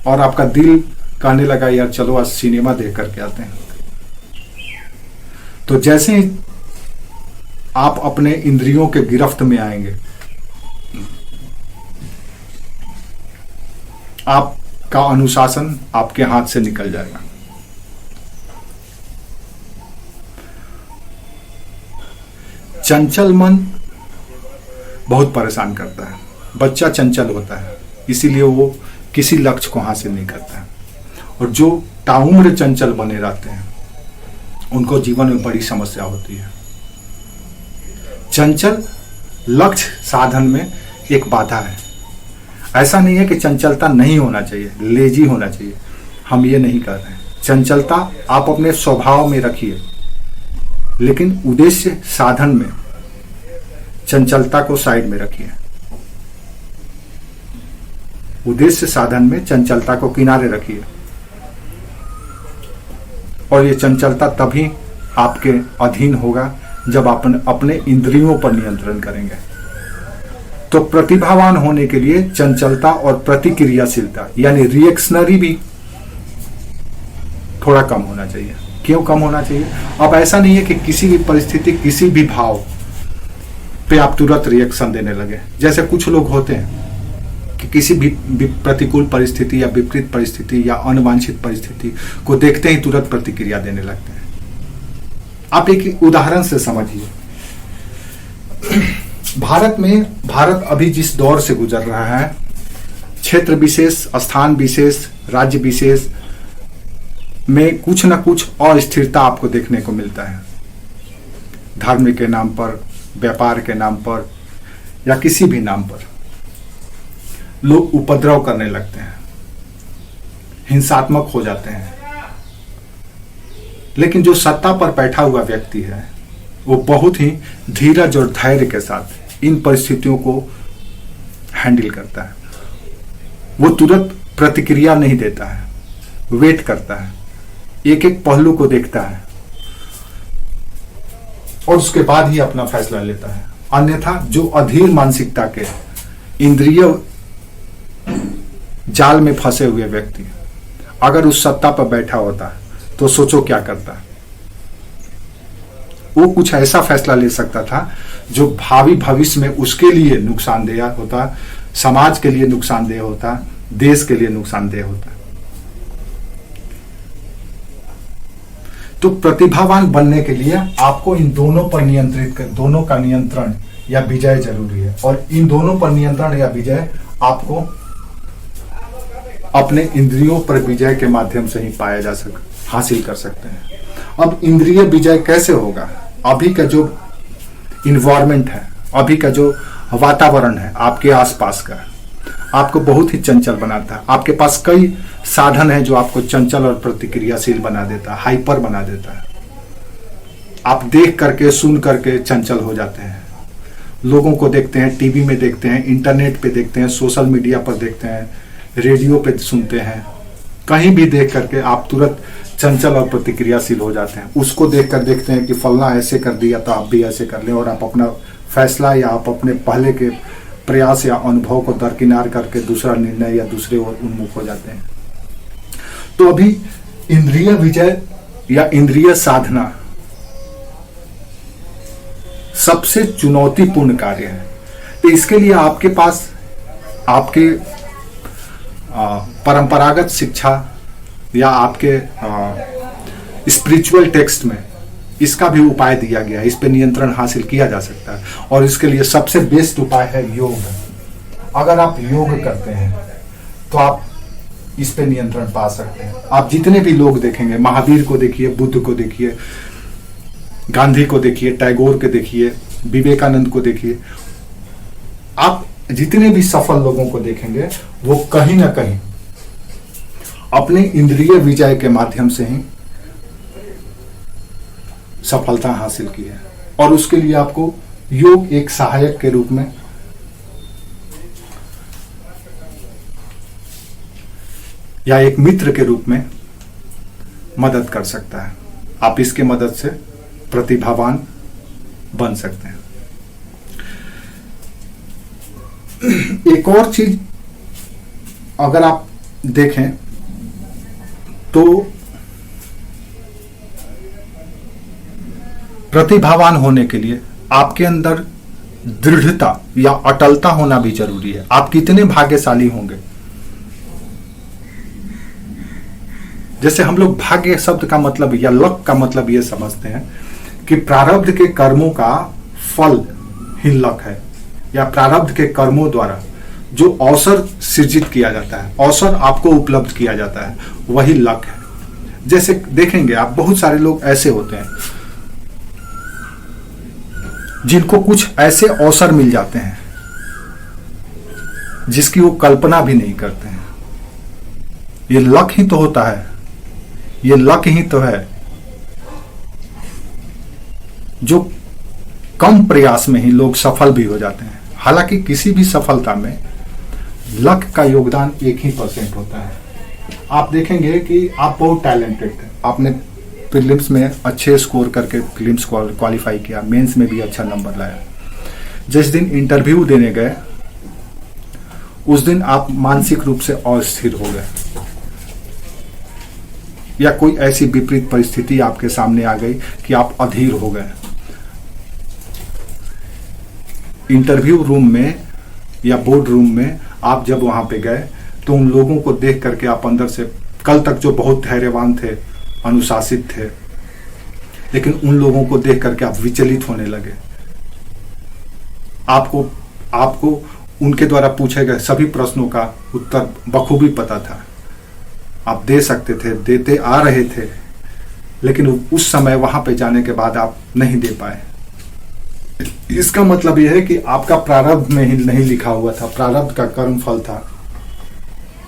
और आपका दिल कहने लगा यार चलो आज सिनेमा देख करके आते हैं। तो जैसे ही आप अपने इंद्रियों के गिरफ्त में आएंगे, आपका अनुशासन आपके हाथ से निकल जाएगा। चंचल मन बहुत परेशान करता है। बच्चा चंचल होता है, इसीलिए वो किसी लक्ष्य को हासिल नहीं करता है। और जो ताउम्र चंचल बने रहते हैं, उनको जीवन में बड़ी समस्या होती है। चंचल लक्ष्य साधन में एक बाधा है। ऐसा नहीं है कि चंचलता नहीं होना चाहिए, लेजी होना चाहिए, हम ये नहीं कर रहे हैं। चंचलता आप अपने स्वभाव में रखिए, लेकिन उद्देश्य साधन में चंचलता को साइड में रखिए। उद्देश्य साधन में चंचलता को किनारे रखिए, और ये चंचलता तभी आपके अधीन होगा जब आप अपने इंद्रियों पर नियंत्रण करेंगे। तो प्रतिभावान होने के लिए चंचलता और प्रतिक्रियाशीलता यानी रिएक्शनरी भी थोड़ा कम होना चाहिए। क्यों कम होना चाहिए? अब ऐसा नहीं है कि किसी भी परिस्थिति, किसी भी भाव पे आप तुरंत रिएक्शन देने लगे। जैसे कुछ लोग होते हैं कि किसी भी प्रतिकूल परिस्थिति या विपरीत परिस्थिति या अनवांछित परिस्थिति को देखते ही तुरंत प्रतिक्रिया देने लगते हैं। आप एक उदाहरण से समझिए। भारत अभी जिस दौर से गुजर रहा है, क्षेत्र विशेष, स्थान विशेष, राज्य विशेष में कुछ न कुछ अस्थिरता आपको देखने को मिलता है। धर्म के नाम पर, व्यापार के नाम पर, या किसी भी नाम पर लोग उपद्रव करने लगते हैं, हिंसात्मक हो जाते हैं। लेकिन जो सत्ता पर बैठा हुआ व्यक्ति है, वो बहुत ही धीरज और धैर्य के साथ इन परिस्थितियों को हैंडल करता है। वो तुरंत प्रतिक्रिया नहीं देता है, वेट करता है, एक एक पहलू को देखता है और उसके बाद ही अपना फैसला लेता है। अन्यथा जो अधीर मानसिकता के इंद्रिय जाल में फंसे हुए व्यक्ति अगर उस सत्ता पर बैठा होता तो सोचो क्या करता। वो कुछ ऐसा फैसला ले सकता था जो भावी भविष्य में उसके लिए नुकसानदेह होता, समाज के लिए नुकसानदेह होता, देश के लिए नुकसानदेह होता। तो प्रतिभावान बनने के लिए आपको इन दोनों पर दोनों का नियंत्रण या विजय जरूरी है। और इन दोनों पर नियंत्रण या विजय आपको अपने इंद्रियों पर विजय के माध्यम से ही हासिल कर सकते हैं। अब इंद्रिय विजय कैसे होगा? अभी का जो इन्वायरमेंट है, अभी का जो वातावरण है आपके आसपास का, आपको बहुत ही चंचल बनाता है। आपके पास कई साधन है जो आपको चंचल और प्रतिक्रियाशील बना देता है, हाइपर बना देता है। आप देख करके, सुन करके चंचल हो जाते हैं। लोगों को देखते हैं, टीवी में देखते हैं, इंटरनेट पे देखते हैं, सोशल मीडिया पर देखते हैं, रेडियो पे सुनते हैं, कहीं भी देख करके आप तुरंत चंचल और प्रतिक्रियाशील हो जाते हैं। उसको देखकर देखते हैं कि फलना ऐसे कर दिया तो आप भी ऐसे कर लें, और आप अपना फैसला या आप अपने पहले के प्रयास या अनुभव को दरकिनार करके दूसरा निर्णय या दूसरे ओर उन्मुख हो जाते हैं। तो अभी इंद्रिय विजय या इंद्रिय साधना सबसे चुनौतीपूर्ण कार्य है। तो इसके लिए आपके पास आपके परंपरागत शिक्षा या आपके स्पिरिचुअल टेक्स्ट में इसका भी उपाय दिया गया है, इस पे नियंत्रण हासिल किया जा सकता है। और इसके लिए सबसे बेस्ट उपाय है योग। अगर आप योग करते हैं तो आप इस पे नियंत्रण पा सकते हैं। आप जितने भी लोग देखेंगे, महावीर को देखिए, बुद्ध को देखिए, गांधी को देखिए, टैगोर को देखिए, विवेकानंद को देखिए, आप जितने भी सफल लोगों को देखेंगे वो कहीं ना कहीं अपने इंद्रिय विजय के माध्यम से ही सफलता हासिल की है। और उसके लिए आपको योग एक सहायक के रूप में या एक मित्र के रूप में मदद कर सकता है। आप इसके मदद से प्रतिभावान बन सकते हैं। एक और चीज अगर आप देखें तो प्रतिभावान होने के लिए आपके अंदर दृढ़ता या अटलता होना भी जरूरी है। आप कितने भाग्यशाली होंगे। जैसे हम लोग भाग्य शब्द का मतलब या लक का मतलब ये समझते हैं कि प्रारब्ध के कर्मों का फल ही लक है, या प्रारब्ध के कर्मों द्वारा जो अवसर सृजित किया जाता है, अवसर आपको उपलब्ध किया जाता है, वही लक है। जैसे देखेंगे आप, बहुत सारे लोग ऐसे होते हैं जिनको कुछ ऐसे अवसर मिल जाते हैं जिसकी वो कल्पना भी नहीं करते हैं। ये लक ही तो होता है, ये लक ही तो है जो कम प्रयास में ही लोग सफल भी हो जाते हैं। हालांकि किसी भी सफलता में लक का योगदान 1% होता है। आप देखेंगे कि आप बहुत टैलेंटेड थे, आपने प्रीलिम्स में अच्छे स्कोर करके प्रीलिम्स क्वालिफाई किया, मेंस में भी अच्छा नंबर लाया। जिस दिन इंटरव्यू देने गए उस दिन आप मानसिक रूप से अस्थिर हो गए, या कोई ऐसी विपरीत परिस्थिति आपके सामने आ गई कि आप अधीर हो गए। इंटरव्यू रूम में या बोर्ड रूम में आप जब वहां पे गए तो उन लोगों को देख करके आप अंदर से, कल तक जो बहुत धैर्यवान थे, अनुशासित थे, लेकिन उन लोगों को देख करके आप विचलित होने लगे। आपको उनके द्वारा पूछे गए सभी प्रश्नों का उत्तर बखूबी पता था, आप दे सकते थे, देते आ रहे थे, लेकिन उस समय वहां पे जाने के बाद आप नहीं दे पाए। इसका मतलब यह है कि आपका प्रारब्ध में ही नहीं लिखा हुआ था, प्रारब्ध का कर्म फल था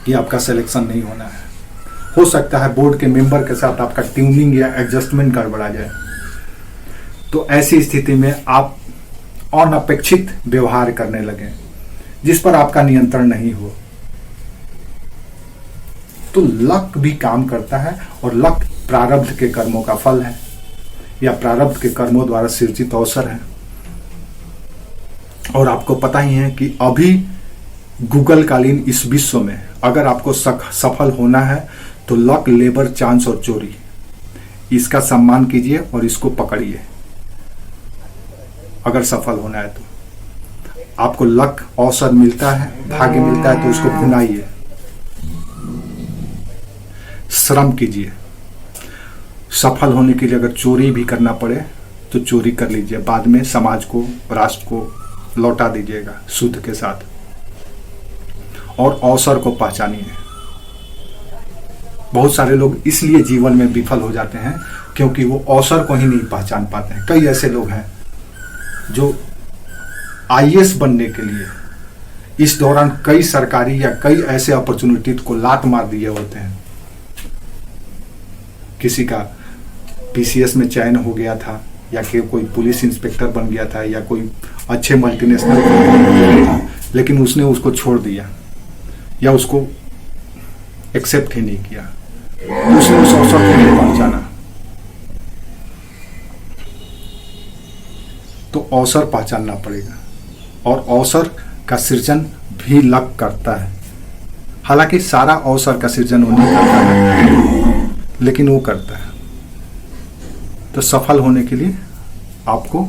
कि आपका सिलेक्शन नहीं होना है। हो सकता है बोर्ड के मेंबर के साथ आपका ट्यूनिंग या एडजस्टमेंट गड़बड़ा जाए, तो ऐसी स्थिति में आप अनपेक्षित व्यवहार करने लगे जिस पर आपका नियंत्रण नहीं हो, तो लक भी काम करता है। और लक प्रारब्ध के कर्मों का फल है, या प्रारब्ध के कर्मों द्वारा सृजित अवसर है। और आपको पता ही है कि अभी गूगल कालीन इस विश्व में अगर आपको सफल होना है तो लक, लेबर, चांस और चोरी, इसका सम्मान कीजिए और इसको पकड़िए। अगर सफल होना है तो आपको लक, अवसर मिलता है, भाग्य मिलता है, तो उसको भुनाइए, श्रम कीजिए। सफल होने के लिए अगर चोरी भी करना पड़े तो चोरी कर लीजिए, बाद में समाज को, राष्ट्र को लौटा दीजिएगा सूद के साथ। और अवसर को पहचानिए। बहुत सारे लोग इसलिए जीवन में विफल हो जाते हैं क्योंकि वो अवसर को ही नहीं पहचान पाते हैं। कई ऐसे लोग हैं जो आईएएस बनने के लिए इस दौरान कई सरकारी या कई ऐसे अपॉर्चुनिटी को लात मार दिए होते हैं। किसी का पीसीएस में चयन हो गया था, या कि कोई पुलिस इंस्पेक्टर बन गया था, या कोई अच्छे मल्टीनेशनल कंपनी बन गया था, लेकिन उसने उसको छोड़ दिया या उसको एक्सेप्ट ही नहीं किया, उसने उस अवसर को नहीं पहचाना। तो अवसर पहचानना पड़ेगा, और अवसर का सृजन भी लक करता है। हालांकि सारा अवसर का सृजन वो नहीं करता है, लेकिन वो करता है। तो सफल होने के लिए आपको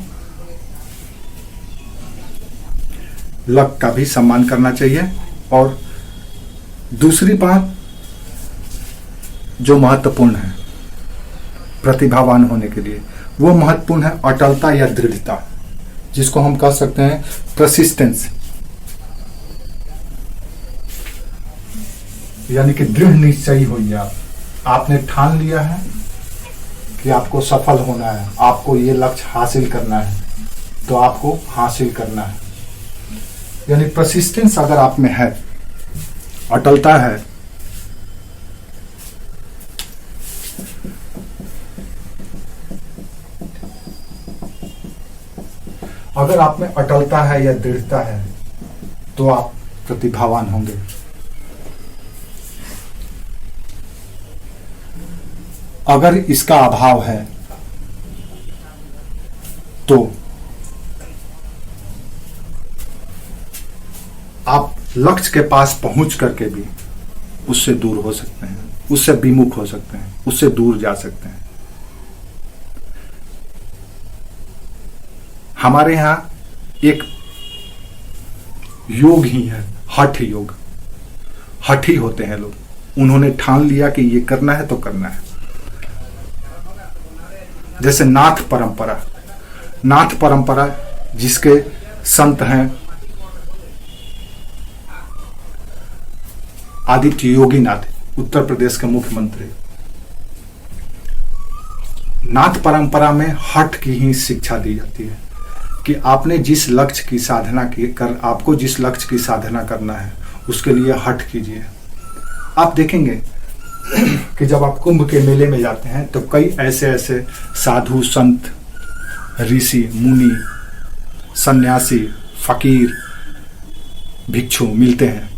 लक का भी सम्मान करना चाहिए। और दूसरी बात जो महत्वपूर्ण है, प्रतिभावान होने के लिए, वो महत्वपूर्ण है अटलता या दृढ़ता, जिसको हम कह सकते हैं परसिस्टेंस, यानी कि दृढ़ निश्चयी होइए आप। आपने ठान लिया है कि आपको सफल होना है, आपको ये लक्ष्य हासिल करना है, तो आपको हासिल करना है। यानी परसिस्टेंस अगर आप में है, अटलता है, अगर आप में अटलता है या दृढ़ता है तो आप प्रतिभावान होंगे। अगर इसका अभाव है तो आप लक्ष्य के पास पहुंच करके भी उससे दूर हो सकते हैं, उससे विमुख हो सकते हैं, उससे दूर जा सकते हैं। हमारे यहां एक योग ही है, हठ योग। हठी होते हैं लोग, उन्होंने ठान लिया कि ये करना है तो करना है। जैसे नाथ परंपरा, नाथ परंपरा जिसके संत हैं आदित्य योगीनाथ, उत्तर प्रदेश के मुख्यमंत्री। नाथ परंपरा में हठ की ही शिक्षा दी जाती है कि आपने जिस लक्ष्य की साधना आपको जिस लक्ष्य की साधना करना है उसके लिए हठ कीजिए। आप देखेंगे कि जब आप कुंभ के मेले में जाते हैं तो कई ऐसे ऐसे साधु संत, ऋषि मुनि, सन्यासी, फकीर, भिक्षु मिलते हैं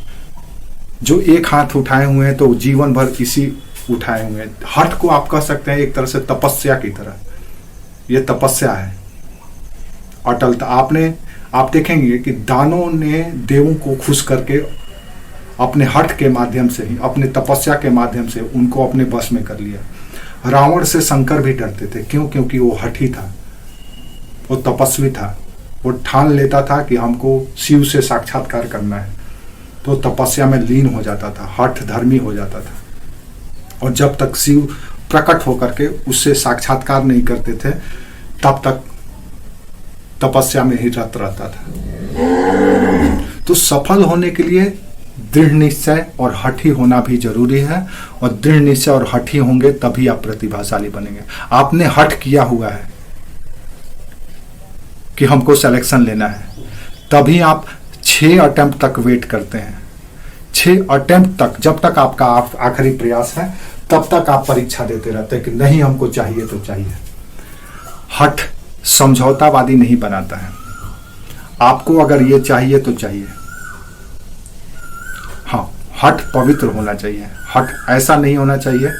जो एक हाथ उठाए हुए हैं तो जीवन भर इसी उठाए हुए हैं। हठ को आप कह सकते हैं एक तरह से तपस्या की तरह, ये तपस्या है, अटलता। आप देखेंगे कि दानों ने देवों को खुश करके अपने हठ के माध्यम से ही, अपने तपस्या के माध्यम से उनको अपने बस में कर लिया। रावण से शंकर भी डरते थे, क्यों? क्योंकि वो हठी था, वो तपस्वी था, वो ठान लेता था कि हमको शिव से साक्षात्कार करना है, तो तपस्या में लीन हो जाता था, हठ धर्मी हो जाता था। और जब तक शिव प्रकट होकर के उससे साक्षात्कार नहीं करते थे तब तक तपस्या में ही रत रहता था। तो सफल होने के लिए दृढ़ निश्चय और हठी होना भी जरूरी है, और दृढ़ निश्चय और हठी होंगे तभी आप प्रतिभाशाली बनेंगे। आपने हठ किया हुआ है कि हमको सिलेक्शन लेना है, तभी आप 6 अटेम्प्ट तक वेट करते हैं। 6 अटेम्प्ट तक, जब तक आपका आखिरी प्रयास है तब तक आप परीक्षा देते रहते हैं कि नहीं हमको चाहिए तो चाहिए। हठ समझौतावादी नहीं बनाता है, आपको अगर ये चाहिए तो चाहिए। हाँ, हठ पवित्र होना चाहिए। हठ ऐसा नहीं होना चाहिए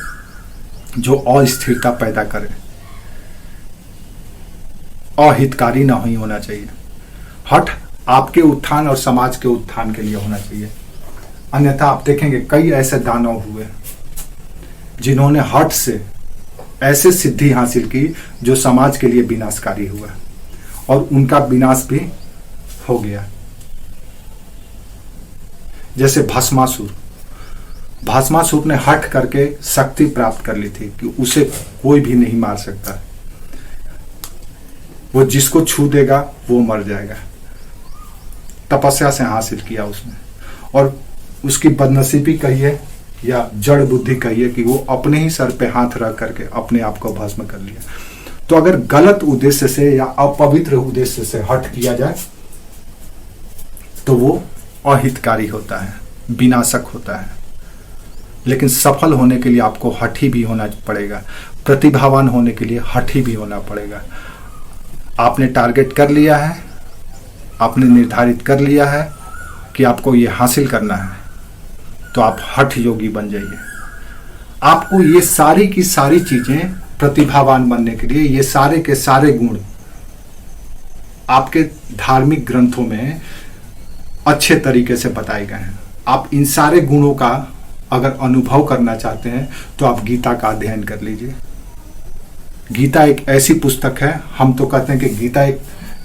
जो अस्थिरता पैदा करे, अहितकारी ना ही होना चाहिए। हठ आपके उत्थान और समाज के उत्थान के लिए होना चाहिए। अन्यथा आप देखेंगे कई ऐसे दानव हुए जिन्होंने हठ से ऐसे सिद्धि हासिल की जो समाज के लिए विनाशकारी हुआ, और उनका विनाश भी हो गया। जैसे भस्मासुर, भस्मासुर ने हठ करके शक्ति प्राप्त कर ली थी कि उसे कोई भी नहीं मार सकता, वो जिसको छू देगा वो मर जाएगा। तपस्या से हासिल किया उसने, और उसकी बदनसीबी कहिए या जड़ बुद्धि कहिए कि वो अपने ही सर पे हाथ रख करके अपने आप को भस्म कर लिया। तो अगर गलत उद्देश्य से या अपवित्र उद्देश्य से हठ किया जाए तो वो अहितकारी होता है, विनाशक होता है। लेकिन सफल होने के लिए आपको हठी भी होना पड़ेगा, प्रतिभावान होने के लिए हठी भी होना पड़ेगा। आपने टारगेट कर लिया है, आपने निर्धारित कर लिया है कि आपको ये हासिल करना है, तो आप हठ योगी बन जाइए। आपको ये सारी की सारी चीजें प्रतिभावान बनने के लिए, ये सारे के सारे गुण आपके धार्मिक ग्रंथों में अच्छे तरीके से बताए गए हैं। आप इन सारे गुणों का अगर अनुभव करना चाहते हैं तो आप गीता का अध्ययन कर लीजिए। गीता एक ऐसी पुस्तक है, हम तो कहते हैं कि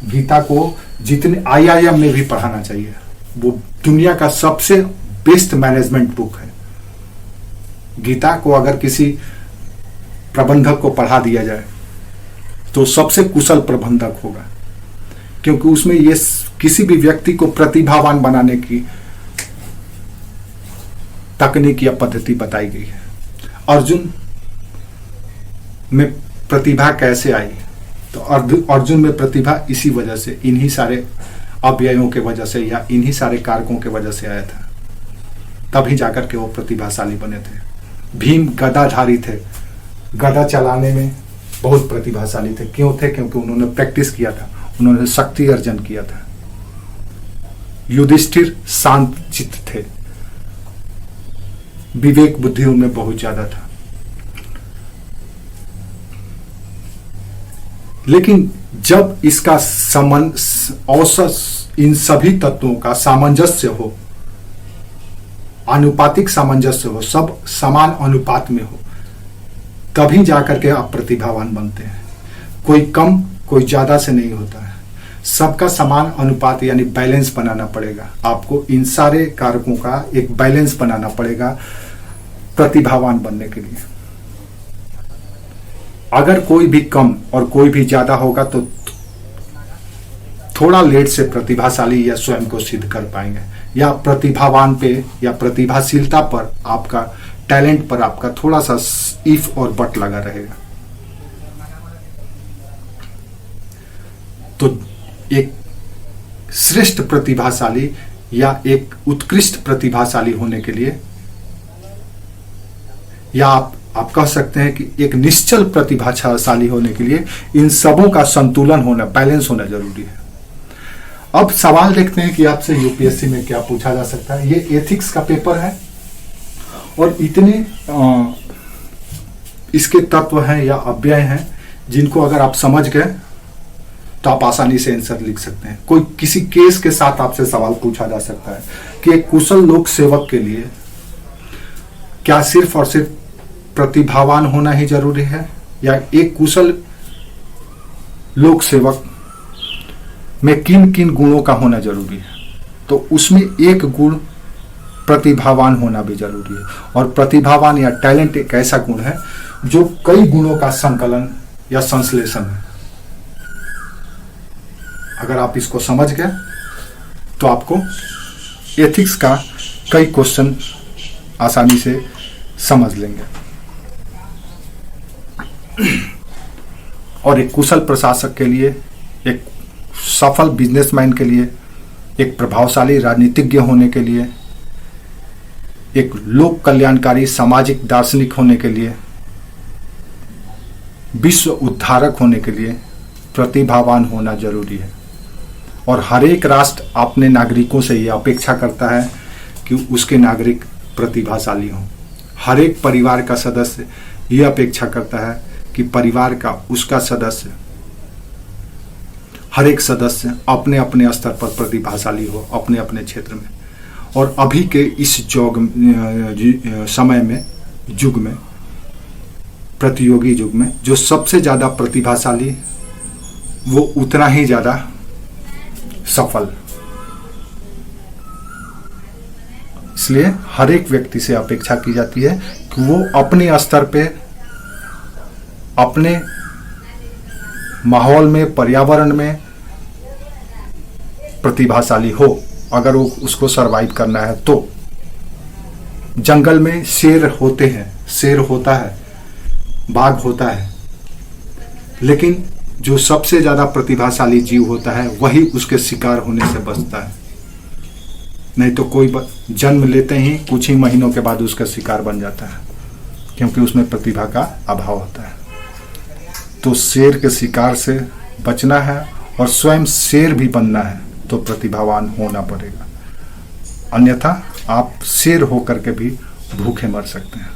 गीता को जितने IIM में भी पढ़ाना चाहिए। वो दुनिया का सबसे बेस्ट मैनेजमेंट बुक है। गीता को अगर किसी प्रबंधक को पढ़ा दिया जाए तो सबसे कुशल प्रबंधक होगा, क्योंकि उसमें ये किसी भी व्यक्ति को प्रतिभावान बनाने की तकनीक या पद्धति बताई गई है। अर्जुन में प्रतिभा कैसे आई? तो अर्जुन में प्रतिभा इसी वजह से, इन्हीं सारे अव्ययों के वजह से या इन्हीं सारे कारकों के वजह से आया था, तभी जाकर के वो प्रतिभाशाली बने थे। भीम गदाधारी थे, गदा चलाने में बहुत प्रतिभाशाली थे। क्यों थे? क्योंकि उन्होंने प्रैक्टिस किया था, उन्होंने शक्ति अर्जन किया था। युधिष्ठिर शांत चित्त थे, विवेक बुद्धि उनमें बहुत ज्यादा था। लेकिन जब इसका औसत इन सभी तत्वों का सामंजस्य हो, आनुपातिक सामंजस्य हो, सब समान अनुपात में हो, तभी जाकर के आप प्रतिभावान बनते हैं। कोई कम कोई ज्यादा से नहीं होता है, सबका समान अनुपात यानी बैलेंस बनाना पड़ेगा। आपको इन सारे कारकों का एक बैलेंस बनाना पड़ेगा प्रतिभावान बनने के लिए। अगर कोई भी कम और कोई भी ज्यादा होगा तो थोड़ा लेट से प्रतिभाशाली या स्वयं को सिद्ध कर पाएंगे, या प्रतिभावान पे या प्रतिभाशीलता पर, आपका टैलेंट पर आपका थोड़ा सा इफ और बट लगा रहेगा। तो एक श्रेष्ठ प्रतिभाशाली या एक उत्कृष्ट प्रतिभाशाली होने के लिए, या आप कह सकते हैं कि एक निश्चल प्रतिभाशाली होने के लिए इन सबों का संतुलन होना, बैलेंस होना जरूरी है। अब सवाल देखते हैं कि आपसे यूपीएससी में क्या पूछा जा सकता है। ये एथिक्स का पेपर है और इतने इसके तत्व हैं या अव्यय हैं जिनको अगर आप समझ गए तो आप आसानी से आंसर लिख सकते हैं। कोई किसी केस के साथ आपसे सवाल पूछा जा सकता है कि एक कुशल लोक सेवक के लिए क्या सिर्फ और सिर्फ प्रतिभावान होना ही जरूरी है, या एक कुशल लोक सेवक में किन किन गुणों का होना जरूरी है? तो उसमें एक गुण प्रतिभावान होना भी जरूरी है। और प्रतिभावान या टैलेंट एक ऐसा गुण है जो कई गुणों का संकलन या संश्लेषण है। अगर आप इसको समझ गए तो आपको एथिक्स का कई क्वेश्चन आसानी से समझ लेंगे। और एक कुशल प्रशासक के लिए, एक सफल बिजनेसमैन के लिए, एक प्रभावशाली राजनीतिज्ञ होने के लिए, एक लोक कल्याणकारी सामाजिक दार्शनिक होने के लिए, विश्व उद्धारक होने के लिए प्रतिभावान होना जरूरी है। और हर एक राष्ट्र अपने नागरिकों से यह अपेक्षा करता है कि उसके नागरिक प्रतिभाशाली हों। हर एक परिवार का सदस्य यह अपेक्षा करता है कि परिवार का उसका सदस्य, हर एक सदस्य अपने अपने स्तर पर प्रतिभाशाली हो अपने अपने क्षेत्र में। और अभी के इस समय में, युग में, प्रतियोगी युग में, जो सबसे ज्यादा प्रतिभाशाली वो उतना ही ज्यादा सफल। इसलिए हर एक व्यक्ति से अपेक्षा की जाती है कि वो अपने स्तर पे, अपने माहौल में, पर्यावरण में प्रतिभाशाली हो। अगर वो उसको सरवाइव करना है तो जंगल में शेर होते हैं, शेर होता है, बाघ होता है, लेकिन जो सबसे ज्यादा प्रतिभाशाली जीव होता है वही उसके शिकार होने से बचता है। नहीं तो कोई जन्म लेते ही कुछ ही महीनों के बाद उसका शिकार बन जाता है, क्योंकि उसमें प्रतिभा का अभाव होता है। तो शेर के शिकार से बचना है और स्वयं शेर भी बनना है तो प्रतिभावान होना पड़ेगा, अन्यथा आप शेर होकर के भी भूखे मर सकते हैं।